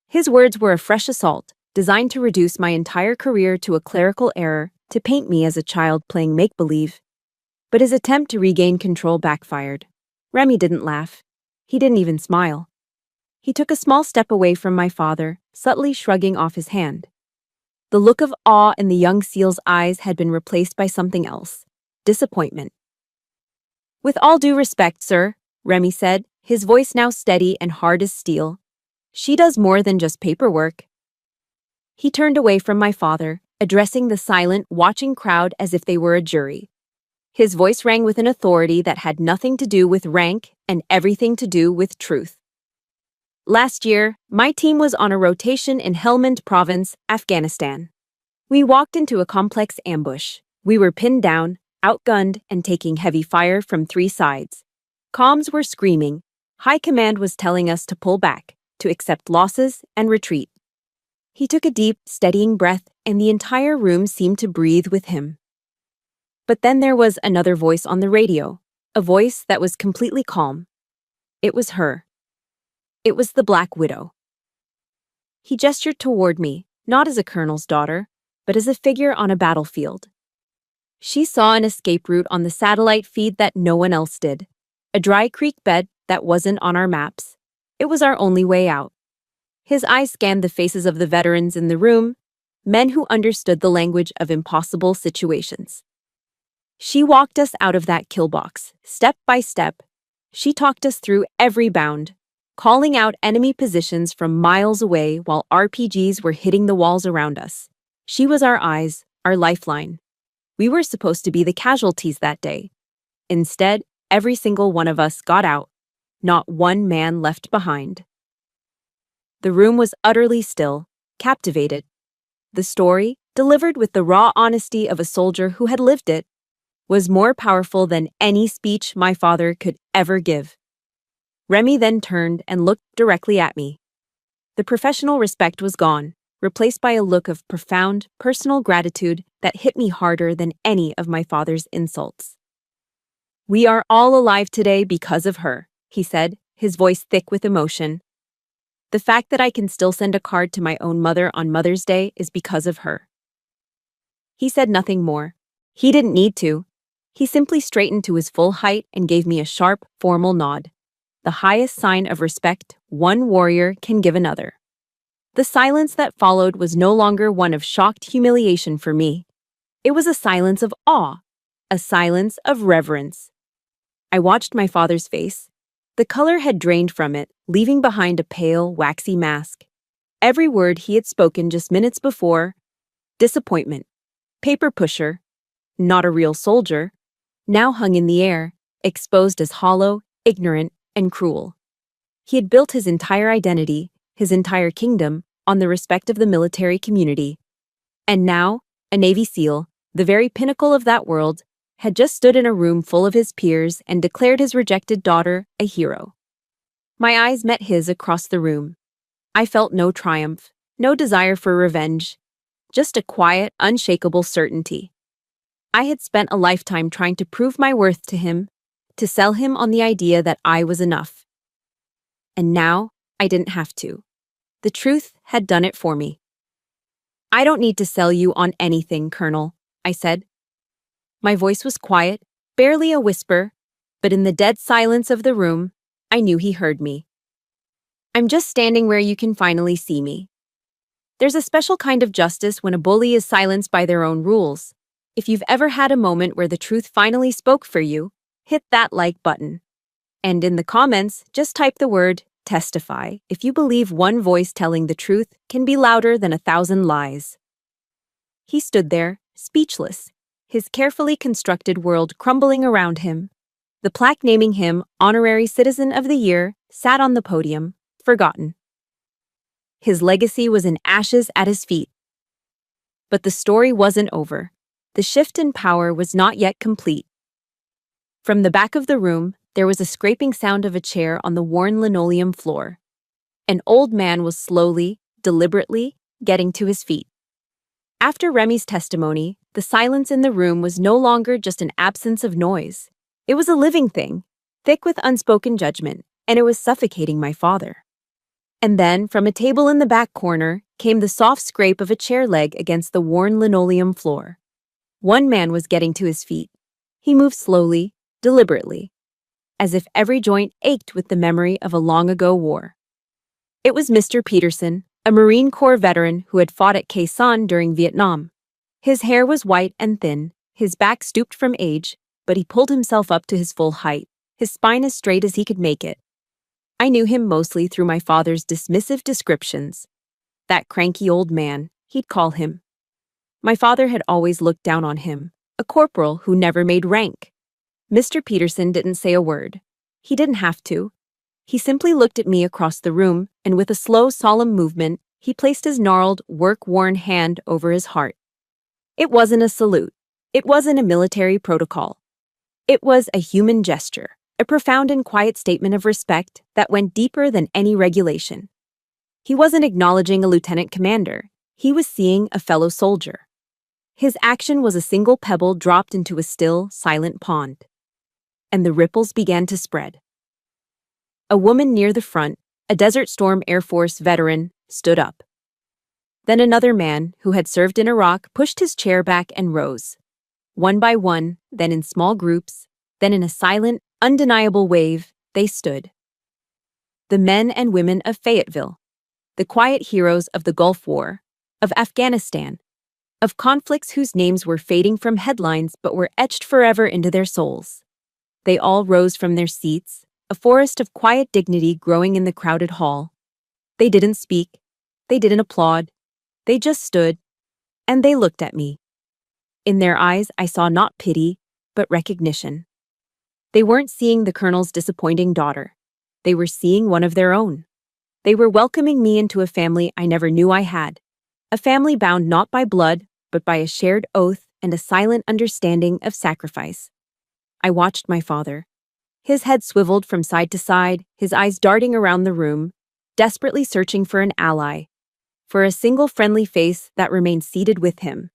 His words were a fresh assault, designed to reduce my entire career to a clerical error, to paint me as a child playing make-believe. But his attempt to regain control backfired. Remy didn't laugh. He didn't even smile. He took a small step away from my father, subtly shrugging off his hand. The look of awe in the young SEAL's eyes had been replaced by something else, disappointment. "With all due respect, sir," Remy said, his voice now steady and hard as steel, "she does more than just paperwork." He turned away from my father, addressing the silent, watching crowd as if they were a jury. His voice rang with an authority that had nothing to do with rank and everything to do with truth. "Last year, my team was on a rotation in Helmand Province, Afghanistan. We walked into a complex ambush. We were pinned down, outgunned, and taking heavy fire from 3 sides. Comms were screaming. High command was telling us to pull back, to accept losses and retreat." He took a deep, steadying breath, and the entire room seemed to breathe with him. But then there was another voice on the radio, a voice that was completely calm. It was her. It was the Black Widow. He gestured toward me, not as a colonel's daughter, but as a figure on a battlefield. She saw an escape route on the satellite feed that no one else did, a dry creek bed that wasn't on our maps. It was our only way out. His eyes scanned the faces of the veterans in the room, men who understood the language of impossible situations. She walked us out of that kill box, step by step. She talked us through every bound, calling out enemy positions from miles away while RPGs were hitting the walls around us. She was our eyes, our lifeline. We were supposed to be the casualties that day. Instead, every single one of us got out, not one man left behind. The room was utterly still, captivated. The story, delivered with the raw honesty of a soldier who had lived it, was more powerful than any speech my father could ever give. Remy then turned and looked directly at me. The professional respect was gone, replaced by a look of profound, personal gratitude that hit me harder than any of my father's insults. "We are all alive today because of her," he said, his voice thick with emotion. "The fact that I can still send a card to my own mother on Mother's Day is because of her." He said nothing more. He didn't need to. He simply straightened to his full height and gave me a sharp, formal nod, the highest sign of respect one warrior can give another. The silence that followed was no longer one of shocked humiliation for me. It was a silence of awe, a silence of reverence. I watched my father's face. The color had drained from it, leaving behind a pale, waxy mask. Every word he had spoken just minutes before, disappointment, paper pusher, not a real soldier, now hung in the air, exposed as hollow, ignorant, and cruel. He had built his entire identity, his entire kingdom, on the respect of the military community. And now, a Navy SEAL, the very pinnacle of that world, had just stood in a room full of his peers and declared his rejected daughter a hero. My eyes met his across the room. I felt no triumph, no desire for revenge, just a quiet, unshakable certainty. I had spent a lifetime trying to prove my worth to him, to sell him on the idea that I was enough. And now, I didn't have to. The truth had done it for me. "I don't need to sell you on anything, Colonel," I said. My voice was quiet, barely a whisper, but in the dead silence of the room, I knew he heard me. "I'm just standing where you can finally see me. There's a special kind of justice when a bully is silenced by their own rules. If you've ever had a moment where the truth finally spoke for you, hit that like button. And in the comments, just type the word testify if you believe one voice telling the truth can be louder than 1,000 lies." He stood there, speechless, his carefully constructed world crumbling around him. The plaque naming him Honorary Citizen of the Year sat on the podium, forgotten. His legacy was in ashes at his feet. But the story wasn't over. The shift in power was not yet complete. From the back of the room, there was a scraping sound of a chair on the worn linoleum floor. An old man was slowly, deliberately, getting to his feet. After Remy's testimony, the silence in the room was no longer just an absence of noise. It was a living thing, thick with unspoken judgment, and it was suffocating my father. And then, from a table in the back corner, came the soft scrape of a chair leg against the worn linoleum floor. One man was getting to his feet. He moved slowly, deliberately, as if every joint ached with the memory of a long-ago war. It was Mr. Peterson, a Marine Corps veteran who had fought at Khe Sanh during Vietnam. His hair was white and thin, his back stooped from age, but he pulled himself up to his full height, his spine as straight as he could make it. I knew him mostly through my father's dismissive descriptions. That cranky old man, he'd call him. My father had always looked down on him, a corporal who never made rank. Mr. Peterson didn't say a word. He didn't have to. He simply looked at me across the room, and with a slow, solemn movement, he placed his gnarled, work-worn hand over his heart. It wasn't a salute. It wasn't a military protocol. It was a human gesture, a profound and quiet statement of respect that went deeper than any regulation. He wasn't acknowledging a lieutenant commander. He was seeing a fellow soldier. His action was a single pebble dropped into a still, silent pond. And the ripples began to spread. A woman near the front, a Desert Storm Air Force veteran, stood up. Then another man, who had served in Iraq, pushed his chair back and rose. One by one, then in small groups, then in a silent, undeniable wave, they stood. The men and women of Fayetteville, the quiet heroes of the Gulf War, of Afghanistan, of conflicts whose names were fading from headlines but were etched forever into their souls. They all rose from their seats, a forest of quiet dignity growing in the crowded hall. They didn't speak, they didn't applaud, they just stood, and they looked at me. In their eyes, I saw not pity, but recognition. They weren't seeing the colonel's disappointing daughter. They were seeing one of their own. They were welcoming me into a family I never knew I had. A family bound not by blood, but by a shared oath and a silent understanding of sacrifice. I watched my father. His head swiveled from side to side, his eyes darting around the room, desperately searching for an ally, for a single friendly face that remained seated with him.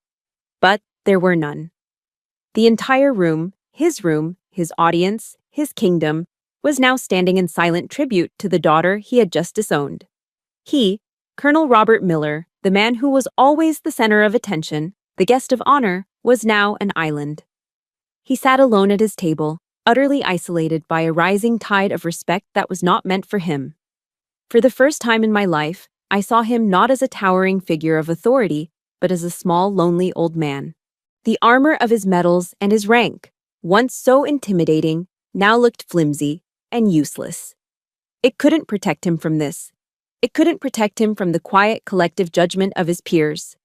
But there were none. The entire room, his audience, his kingdom, was now standing in silent tribute to the daughter he had just disowned. He, Colonel Robert Miller, the man who was always the center of attention, the guest of honor, was now an island. He sat alone at his table, utterly isolated by a rising tide of respect that was not meant for him. For the first time in my life, I saw him not as a towering figure of authority, but as a small, lonely old man. The armor of his medals and his rank, once so intimidating, now looked flimsy and useless. It couldn't protect him from this. It couldn't protect him from the quiet, collective judgment of his peers.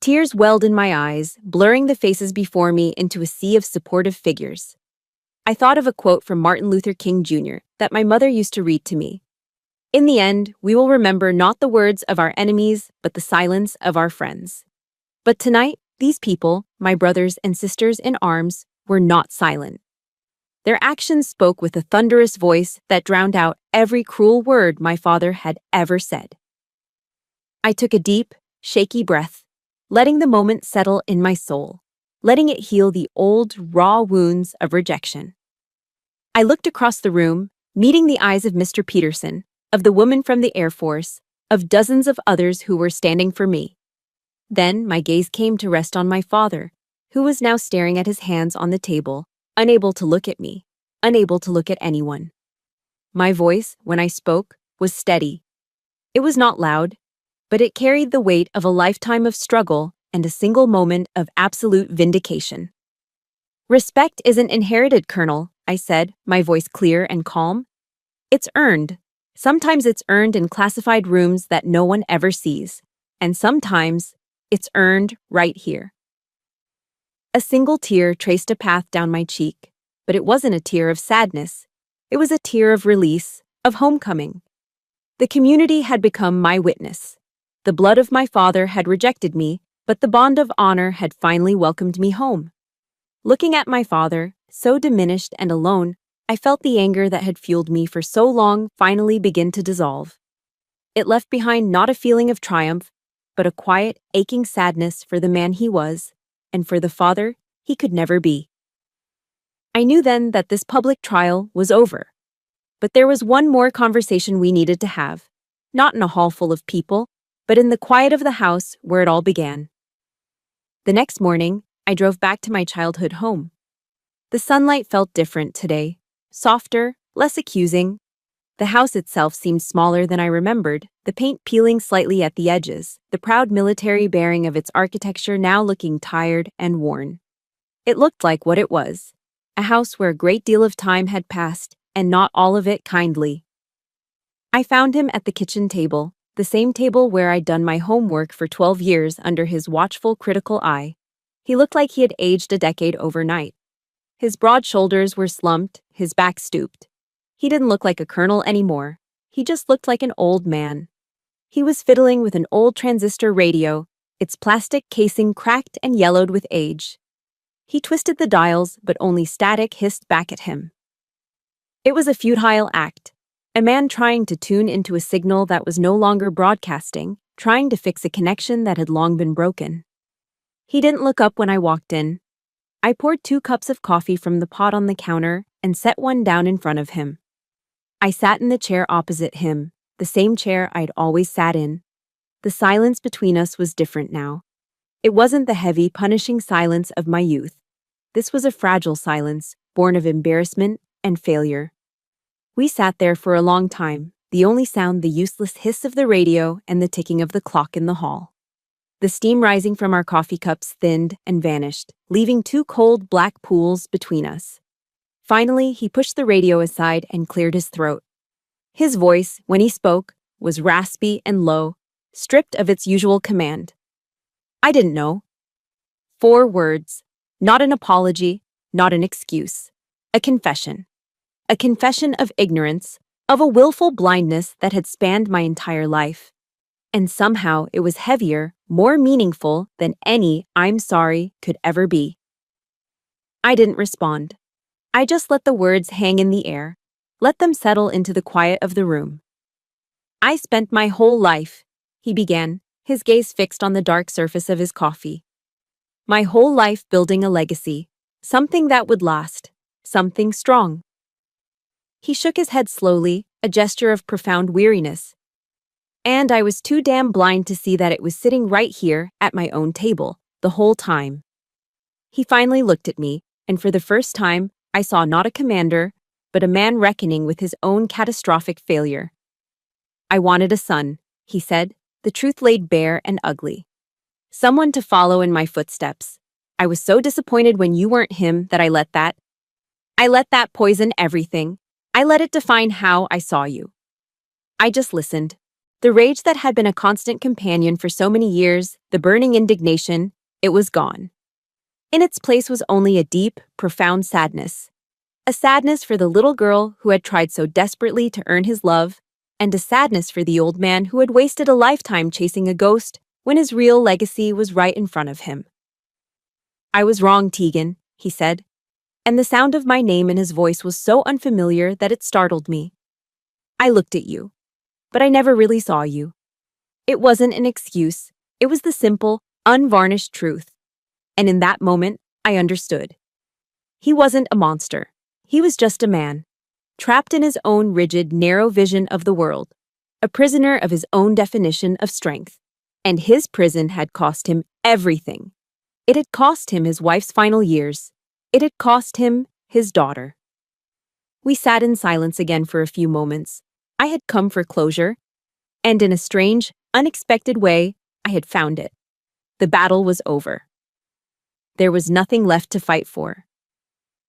Tears welled in my eyes, blurring the faces before me into a sea of supportive figures. I thought of a quote from Martin Luther King Jr. that my mother used to read to me. In the end, we will remember not the words of our enemies, but the silence of our friends. But tonight, these people, my brothers and sisters in arms, were not silent. Their actions spoke with a thunderous voice that drowned out every cruel word my father had ever said. I took a deep, shaky breath, letting the moment settle in my soul, letting it heal the old, raw wounds of rejection. I looked across the room, meeting the eyes of Mr. Peterson, of the woman from the Air Force, of dozens of others who were standing for me. Then my gaze came to rest on my father, who was now staring at his hands on the table, unable to look at me, unable to look at anyone. My voice, when I spoke, was steady. It was not loud, but it carried the weight of a lifetime of struggle and a single moment of absolute vindication. Respect isn't inherited, Colonel, I said, my voice clear and calm. It's earned. Sometimes it's earned in classified rooms that no one ever sees, and sometimes it's earned right here. A single tear traced a path down my cheek, but it wasn't a tear of sadness. It was a tear of release, of homecoming. The community had become my witness. The blood of my father had rejected me, but the bond of honor had finally welcomed me home. Looking at my father, so diminished and alone, I felt the anger that had fueled me for so long finally begin to dissolve. It left behind not a feeling of triumph, but a quiet, aching sadness for the man he was, and for the father he could never be. I knew then that this public trial was over. But there was one more conversation we needed to have, not in a hall full of people, but in the quiet of the house where it all began. The next morning, I drove back to my childhood home. The sunlight felt different today, softer, less accusing. The house itself seemed smaller than I remembered, the paint peeling slightly at the edges, the proud military bearing of its architecture now looking tired and worn. It looked like what it was, a house where a great deal of time had passed, and not all of it kindly. I found him at the kitchen table, the same table where I'd done my homework for 12 years under his watchful, critical eye. He looked like he had aged a decade overnight. His broad shoulders were slumped, his back stooped. He didn't look like a colonel anymore. He just looked like an old man. He was fiddling with an old transistor radio, its plastic casing cracked and yellowed with age. He twisted the dials, but only static hissed back at him. It was a futile act, a man trying to tune into a signal that was no longer broadcasting, trying to fix a connection that had long been broken. He didn't look up when I walked in. I poured 2 cups of coffee from the pot on the counter and set one down in front of him. I sat in the chair opposite him, the same chair I'd always sat in. The silence between us was different now. It wasn't the heavy, punishing silence of my youth. This was a fragile silence, born of embarrassment and failure. We sat there for a long time, the only sound the useless hiss of the radio and the ticking of the clock in the hall. The steam rising from our coffee cups thinned and vanished, leaving two cold black pools between us. Finally, he pushed the radio aside and cleared his throat. His voice, when he spoke, was raspy and low, stripped of its usual command. I didn't know. 4 words. Not an apology, not an excuse. A confession. A confession of ignorance, of a willful blindness that had spanned my entire life. And somehow it was heavier, more meaningful than any "I'm sorry" could ever be. I didn't respond. I just let the words hang in the air, let them settle into the quiet of the room. I spent my whole life, he began, his gaze fixed on the dark surface of his coffee. My whole life building a legacy, something that would last, something strong. He shook his head slowly, a gesture of profound weariness. And I was too damn blind to see that it was sitting right here at my own table, the whole time. He finally looked at me, and for the first time, I saw not a commander, but a man reckoning with his own catastrophic failure. I wanted a son, he said, the truth laid bare and ugly. Someone to follow in my footsteps. I was so disappointed when you weren't him that I let that poison everything. I let it define how I saw you. I just listened. The rage that had been a constant companion for so many years, the burning indignation, it was gone. In its place was only a deep, profound sadness. A sadness for the little girl who had tried so desperately to earn his love, and a sadness for the old man who had wasted a lifetime chasing a ghost when his real legacy was right in front of him. I was wrong, Tegan, he said, and the sound of my name in his voice was so unfamiliar that it startled me. I looked at you, but I never really saw you. It wasn't an excuse, it was the simple, unvarnished truth. And in that moment, I understood. He wasn't a monster. He was just a man, trapped in his own rigid, narrow vision of the world, a prisoner of his own definition of strength. And his prison had cost him everything. It had cost him his wife's final years. It had cost him his daughter. We sat in silence again for a few moments. I had come for closure, and in a strange, unexpected way, I had found it. The battle was over. There was nothing left to fight for.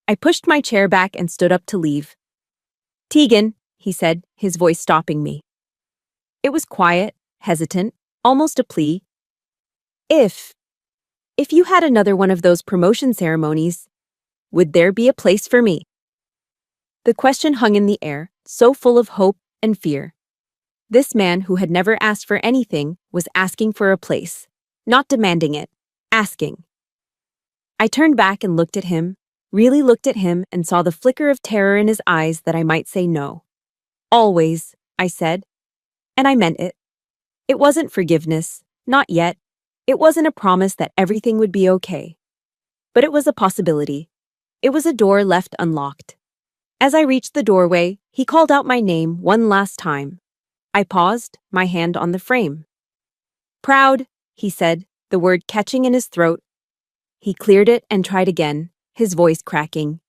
I pushed my chair back and stood up to leave. Tegan, he said, his voice stopping me. It was quiet, hesitant, almost a plea. If you had another one of those promotion ceremonies, would there be a place for me? The question hung in the air, so full of hope and fear. This man who had never asked for anything was asking for a place, not demanding it, asking. I turned back and looked at him, really looked at him and saw the flicker of terror in his eyes that I might say no. Always, I said, and I meant it. It wasn't forgiveness, not yet. It wasn't a promise that everything would be okay. But it was a possibility. It was a door left unlocked. As I reached the doorway, he called out my name one last time. I paused, my hand on the frame. Proud, he said, the word catching in his throat. He cleared it and tried again, his voice cracking.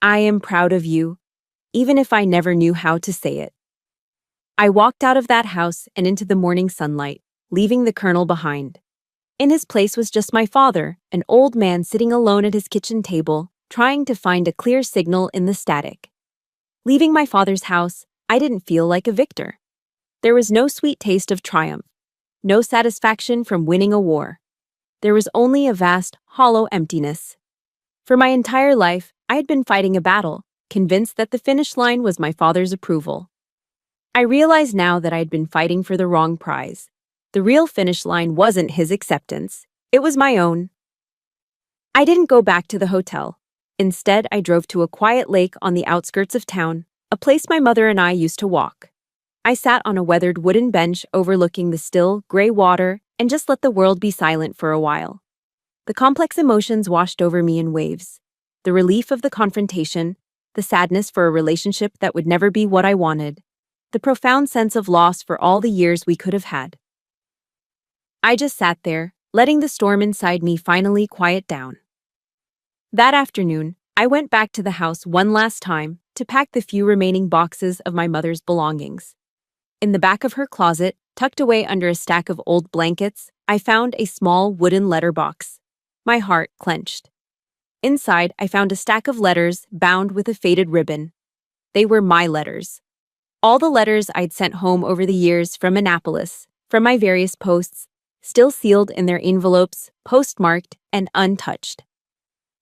I am proud of you, even if I never knew how to say it. I walked out of that house and into the morning sunlight, leaving the colonel behind. In his place was just my father, an old man sitting alone at his kitchen table, trying to find a clear signal in the static. Leaving my father's house, I didn't feel like a victor. There was no sweet taste of triumph, no satisfaction from winning a war. There was only a vast, hollow emptiness. For my entire life, I had been fighting a battle, convinced that the finish line was my father's approval. I realized now that I had been fighting for the wrong prize. The real finish line wasn't his acceptance. It was my own. I didn't go back to the hotel. Instead, I drove to a quiet lake on the outskirts of town, a place my mother and I used to walk. I sat on a weathered wooden bench overlooking the still, gray water and just let the world be silent for a while. The complex emotions washed over me in waves. The relief of the confrontation, the sadness for a relationship that would never be what I wanted, the profound sense of loss for all the years we could have had. I just sat there, letting the storm inside me finally quiet down. That afternoon, I went back to the house one last time to pack the few remaining boxes of my mother's belongings. In the back of her closet, tucked away under a stack of old blankets, I found a small wooden letter box. My heart clenched. Inside, I found a stack of letters bound with a faded ribbon. They were my letters. All the letters I'd sent home over the years from Annapolis, from my various posts, still sealed in their envelopes, postmarked, and untouched.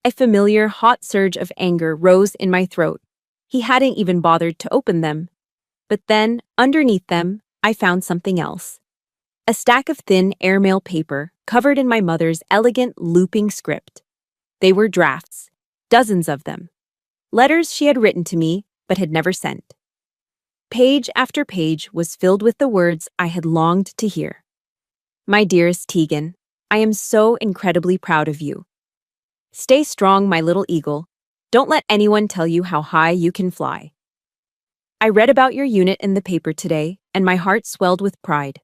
A familiar hot surge of anger rose in my throat. He hadn't even bothered to open them. But then, underneath them, I found something else. A stack of thin airmail paper covered in my mother's elegant looping script. They were drafts, dozens of them. Letters she had written to me, but had never sent. Page after page was filled with the words I had longed to hear. My dearest Tegan, I am so incredibly proud of you. Stay strong, my little eagle. Don't let anyone tell you how high you can fly. I read about your unit in the paper today, and my heart swelled with pride.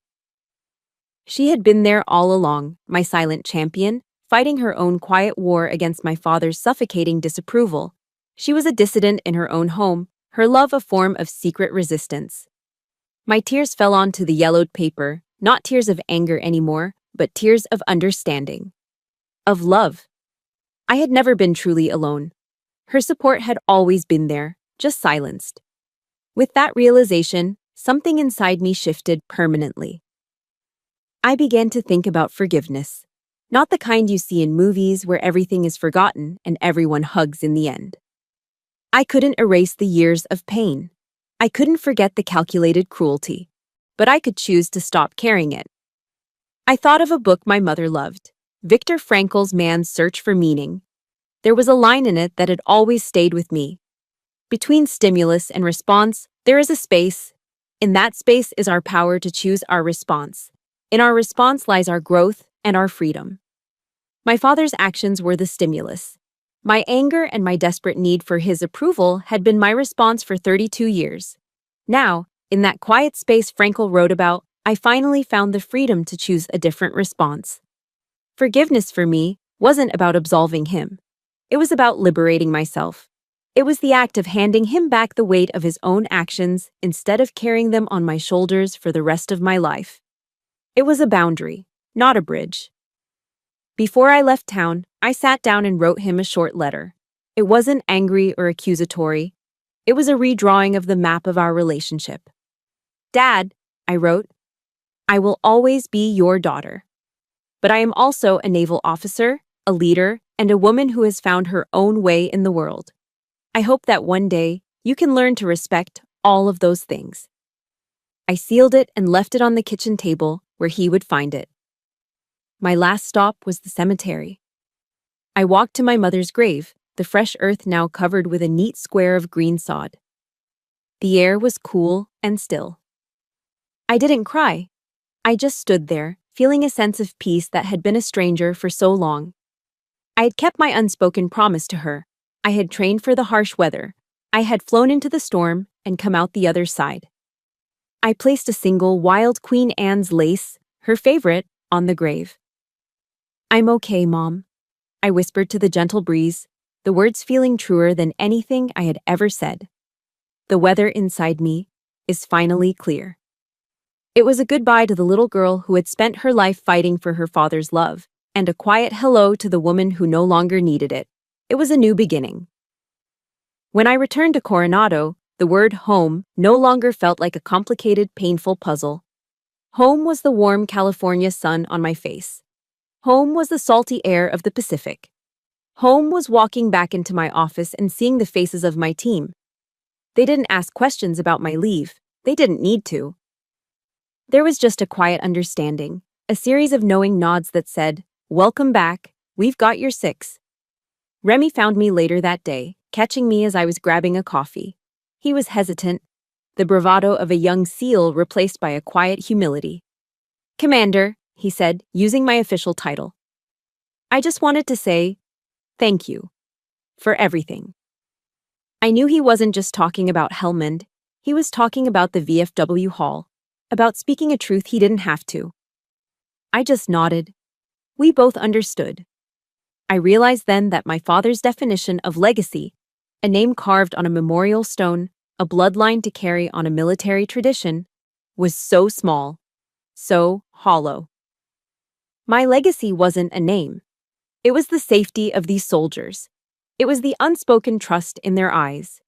She had been there all along, my silent champion, fighting her own quiet war against my father's suffocating disapproval. She was a dissident in her own home, her love a form of secret resistance. My tears fell onto the yellowed paper, not tears of anger anymore, but tears of understanding. Of love. I had never been truly alone. Her support had always been there, just silenced. With that realization, something inside me shifted permanently. I began to think about forgiveness. Not the kind you see in movies where everything is forgotten and everyone hugs in the end. I couldn't erase the years of pain. I couldn't forget the calculated cruelty. But I could choose to stop carrying it. I thought of a book my mother loved, Viktor Frankl's Man's Search for Meaning. There was a line in it that had always stayed with me. Between stimulus and response, there is a space. In that space is our power to choose our response. In our response lies our growth and our freedom. My father's actions were the stimulus. My anger and my desperate need for his approval had been my response for 32 years. Now, in that quiet space Frankl wrote about, I finally found the freedom to choose a different response. Forgiveness for me wasn't about absolving him. It was about liberating myself. It was the act of handing him back the weight of his own actions instead of carrying them on my shoulders for the rest of my life. It was a boundary, not a bridge. Before I left town, I sat down and wrote him a short letter. It wasn't angry or accusatory. It was a redrawing of the map of our relationship. Dad, I wrote, I will always be your daughter. But I am also a naval officer, a leader, and a woman who has found her own way in the world. I hope that one day you can learn to respect all of those things. I sealed it and left it on the kitchen table where he would find it. My last stop was the cemetery. I walked to my mother's grave, the fresh earth now covered with a neat square of green sod. The air was cool and still. I didn't cry. I just stood there, feeling a sense of peace that had been a stranger for so long. I had kept my unspoken promise to her. I had trained for the harsh weather. I had flown into the storm and come out the other side. I placed a single wild Queen Anne's lace, her favorite, on the grave. I'm okay, Mom, I whispered to the gentle breeze, the words feeling truer than anything I had ever said. The weather inside me is finally clear. It was a goodbye to the little girl who had spent her life fighting for her father's love, and a quiet hello to the woman who no longer needed it. It was a new beginning. When I returned to Coronado, the word home no longer felt like a complicated, painful puzzle. Home was the warm California sun on my face. Home was the salty air of the Pacific. Home was walking back into my office and seeing the faces of my team. They didn't ask questions about my leave. They didn't need to. There was just a quiet understanding, a series of knowing nods that said, "Welcome back, we've got your six." Remy found me later that day, catching me as I was grabbing a coffee. He was hesitant, the bravado of a young SEAL replaced by a quiet humility. "Commander," he said, using my official title. I just wanted to say, thank you. For everything. I knew he wasn't just talking about Helmand, he was talking about the VFW hall, about speaking a truth he didn't have to. I just nodded. We both understood. I realized then that my father's definition of legacy, a name carved on a memorial stone, a bloodline to carry on a military tradition, was so small, so hollow. My legacy wasn't a name. It was the safety of these soldiers. It was the unspoken trust in their eyes.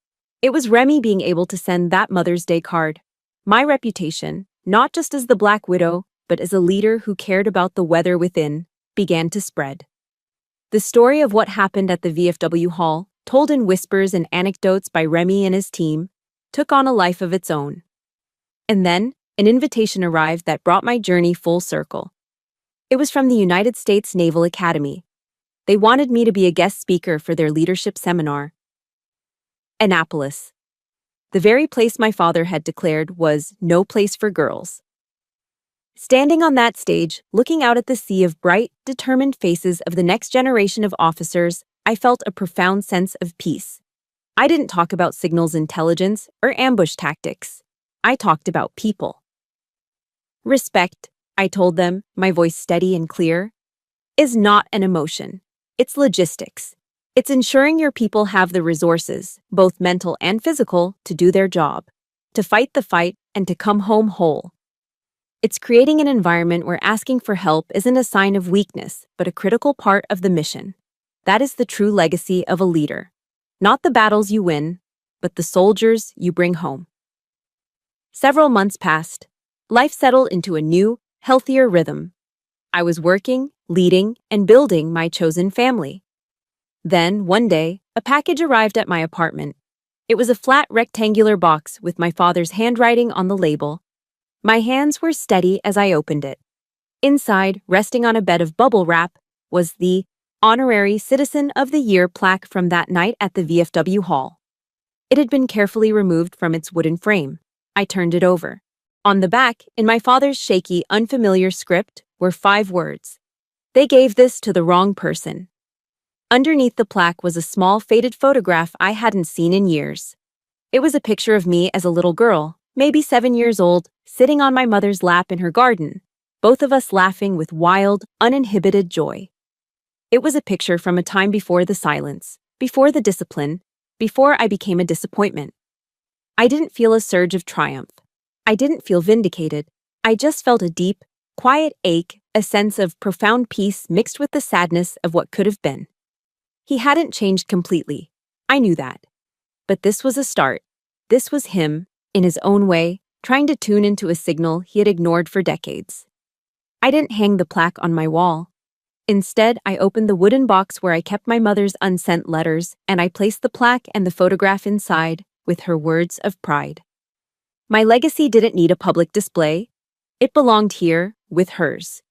It was Remy being able to send that Mother's Day card. My reputation, not just as the Black Widow, but as a leader who cared about the weather within, began to spread. The story of what happened at the VFW Hall, told in whispers and anecdotes by Remy and his team, took on a life of its own. And then, an invitation arrived that brought my journey full circle. It was from the United States Naval Academy. They wanted me to be a guest speaker for their leadership seminar. Annapolis. The very place my father had declared was no place for girls. Standing on that stage, looking out at the sea of bright, determined faces of the next generation of officers, I felt a profound sense of peace. I didn't talk about signals intelligence or ambush tactics. I talked about people. Respect, I told them, my voice steady and clear, is not an emotion. It's logistics. It's ensuring your people have the resources, both mental and physical, to do their job, to fight the fight, and to come home whole. It's creating an environment where asking for help isn't a sign of weakness, but a critical part of the mission. That is the true legacy of a leader. Not the battles you win, but the soldiers you bring home. Several months passed. Life settled into a new, healthier rhythm. I was working, leading, and building my chosen family. Then, one day, a package arrived at my apartment. It was a flat rectangular box with my father's handwriting on the label. My hands were steady as I opened it. Inside, resting on a bed of bubble wrap, was the Honorary Citizen of the Year plaque from that night at the VFW Hall. It had been carefully removed from its wooden frame. I turned it over. On the back, in my father's shaky, unfamiliar script, were 5 words. They gave this to the wrong person. Underneath the plaque was a small, faded photograph I hadn't seen in years. It was a picture of me as a little girl, maybe 7 years old, sitting on my mother's lap in her garden, both of us laughing with wild, uninhibited joy. It was a picture from a time before the silence, before the discipline, before I became a disappointment. I didn't feel a surge of triumph. I didn't feel vindicated. I just felt a deep, quiet ache, a sense of profound peace mixed with the sadness of what could have been. He hadn't changed completely. I knew that. But this was a start. This was him, in his own way, trying to tune into a signal he had ignored for decades. I didn't hang the plaque on my wall. Instead, I opened the wooden box where I kept my mother's unsent letters, and I placed the plaque and the photograph inside with her words of pride. My legacy didn't need a public display. It belonged here, with hers.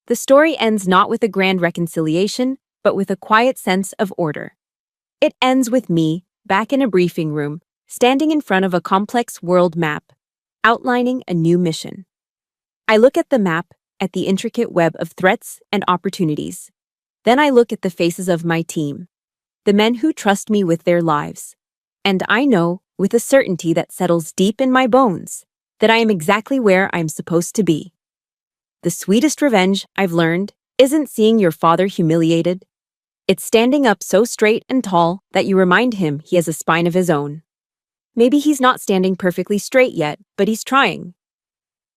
The story ends not with a grand reconciliation, but with a quiet sense of order. It ends with me, back in a briefing room, standing in front of a complex world map, outlining a new mission. I look at the map, at the intricate web of threats and opportunities. Then I look at the faces of my team, the men who trust me with their lives. And I know, with a certainty that settles deep in my bones, that I am exactly where I'm supposed to be. The sweetest revenge, I've learned, isn't seeing your father humiliated. It's standing up so straight and tall that you remind him he has a spine of his own. Maybe he's not standing perfectly straight yet, but he's trying.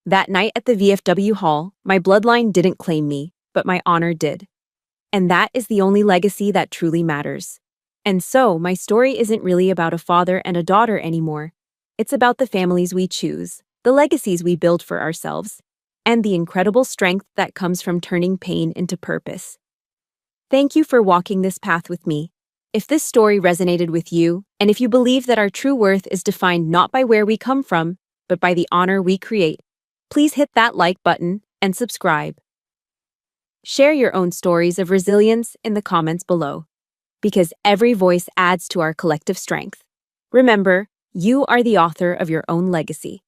That night at the VFW Hall, my bloodline didn't claim me, but my honor did. And that is the only legacy that truly matters. And so, my story isn't really about a father and a daughter anymore. It's about the families we choose, the legacies we build for ourselves, and the incredible strength that comes from turning pain into purpose. Thank you for walking this path with me. If this story resonated with you, and if you believe that our true worth is defined not by where we come from, but by the honor we create, please hit that like button and subscribe. Share your own stories of resilience in the comments below, because every voice adds to our collective strength. Remember, you are the author of your own legacy.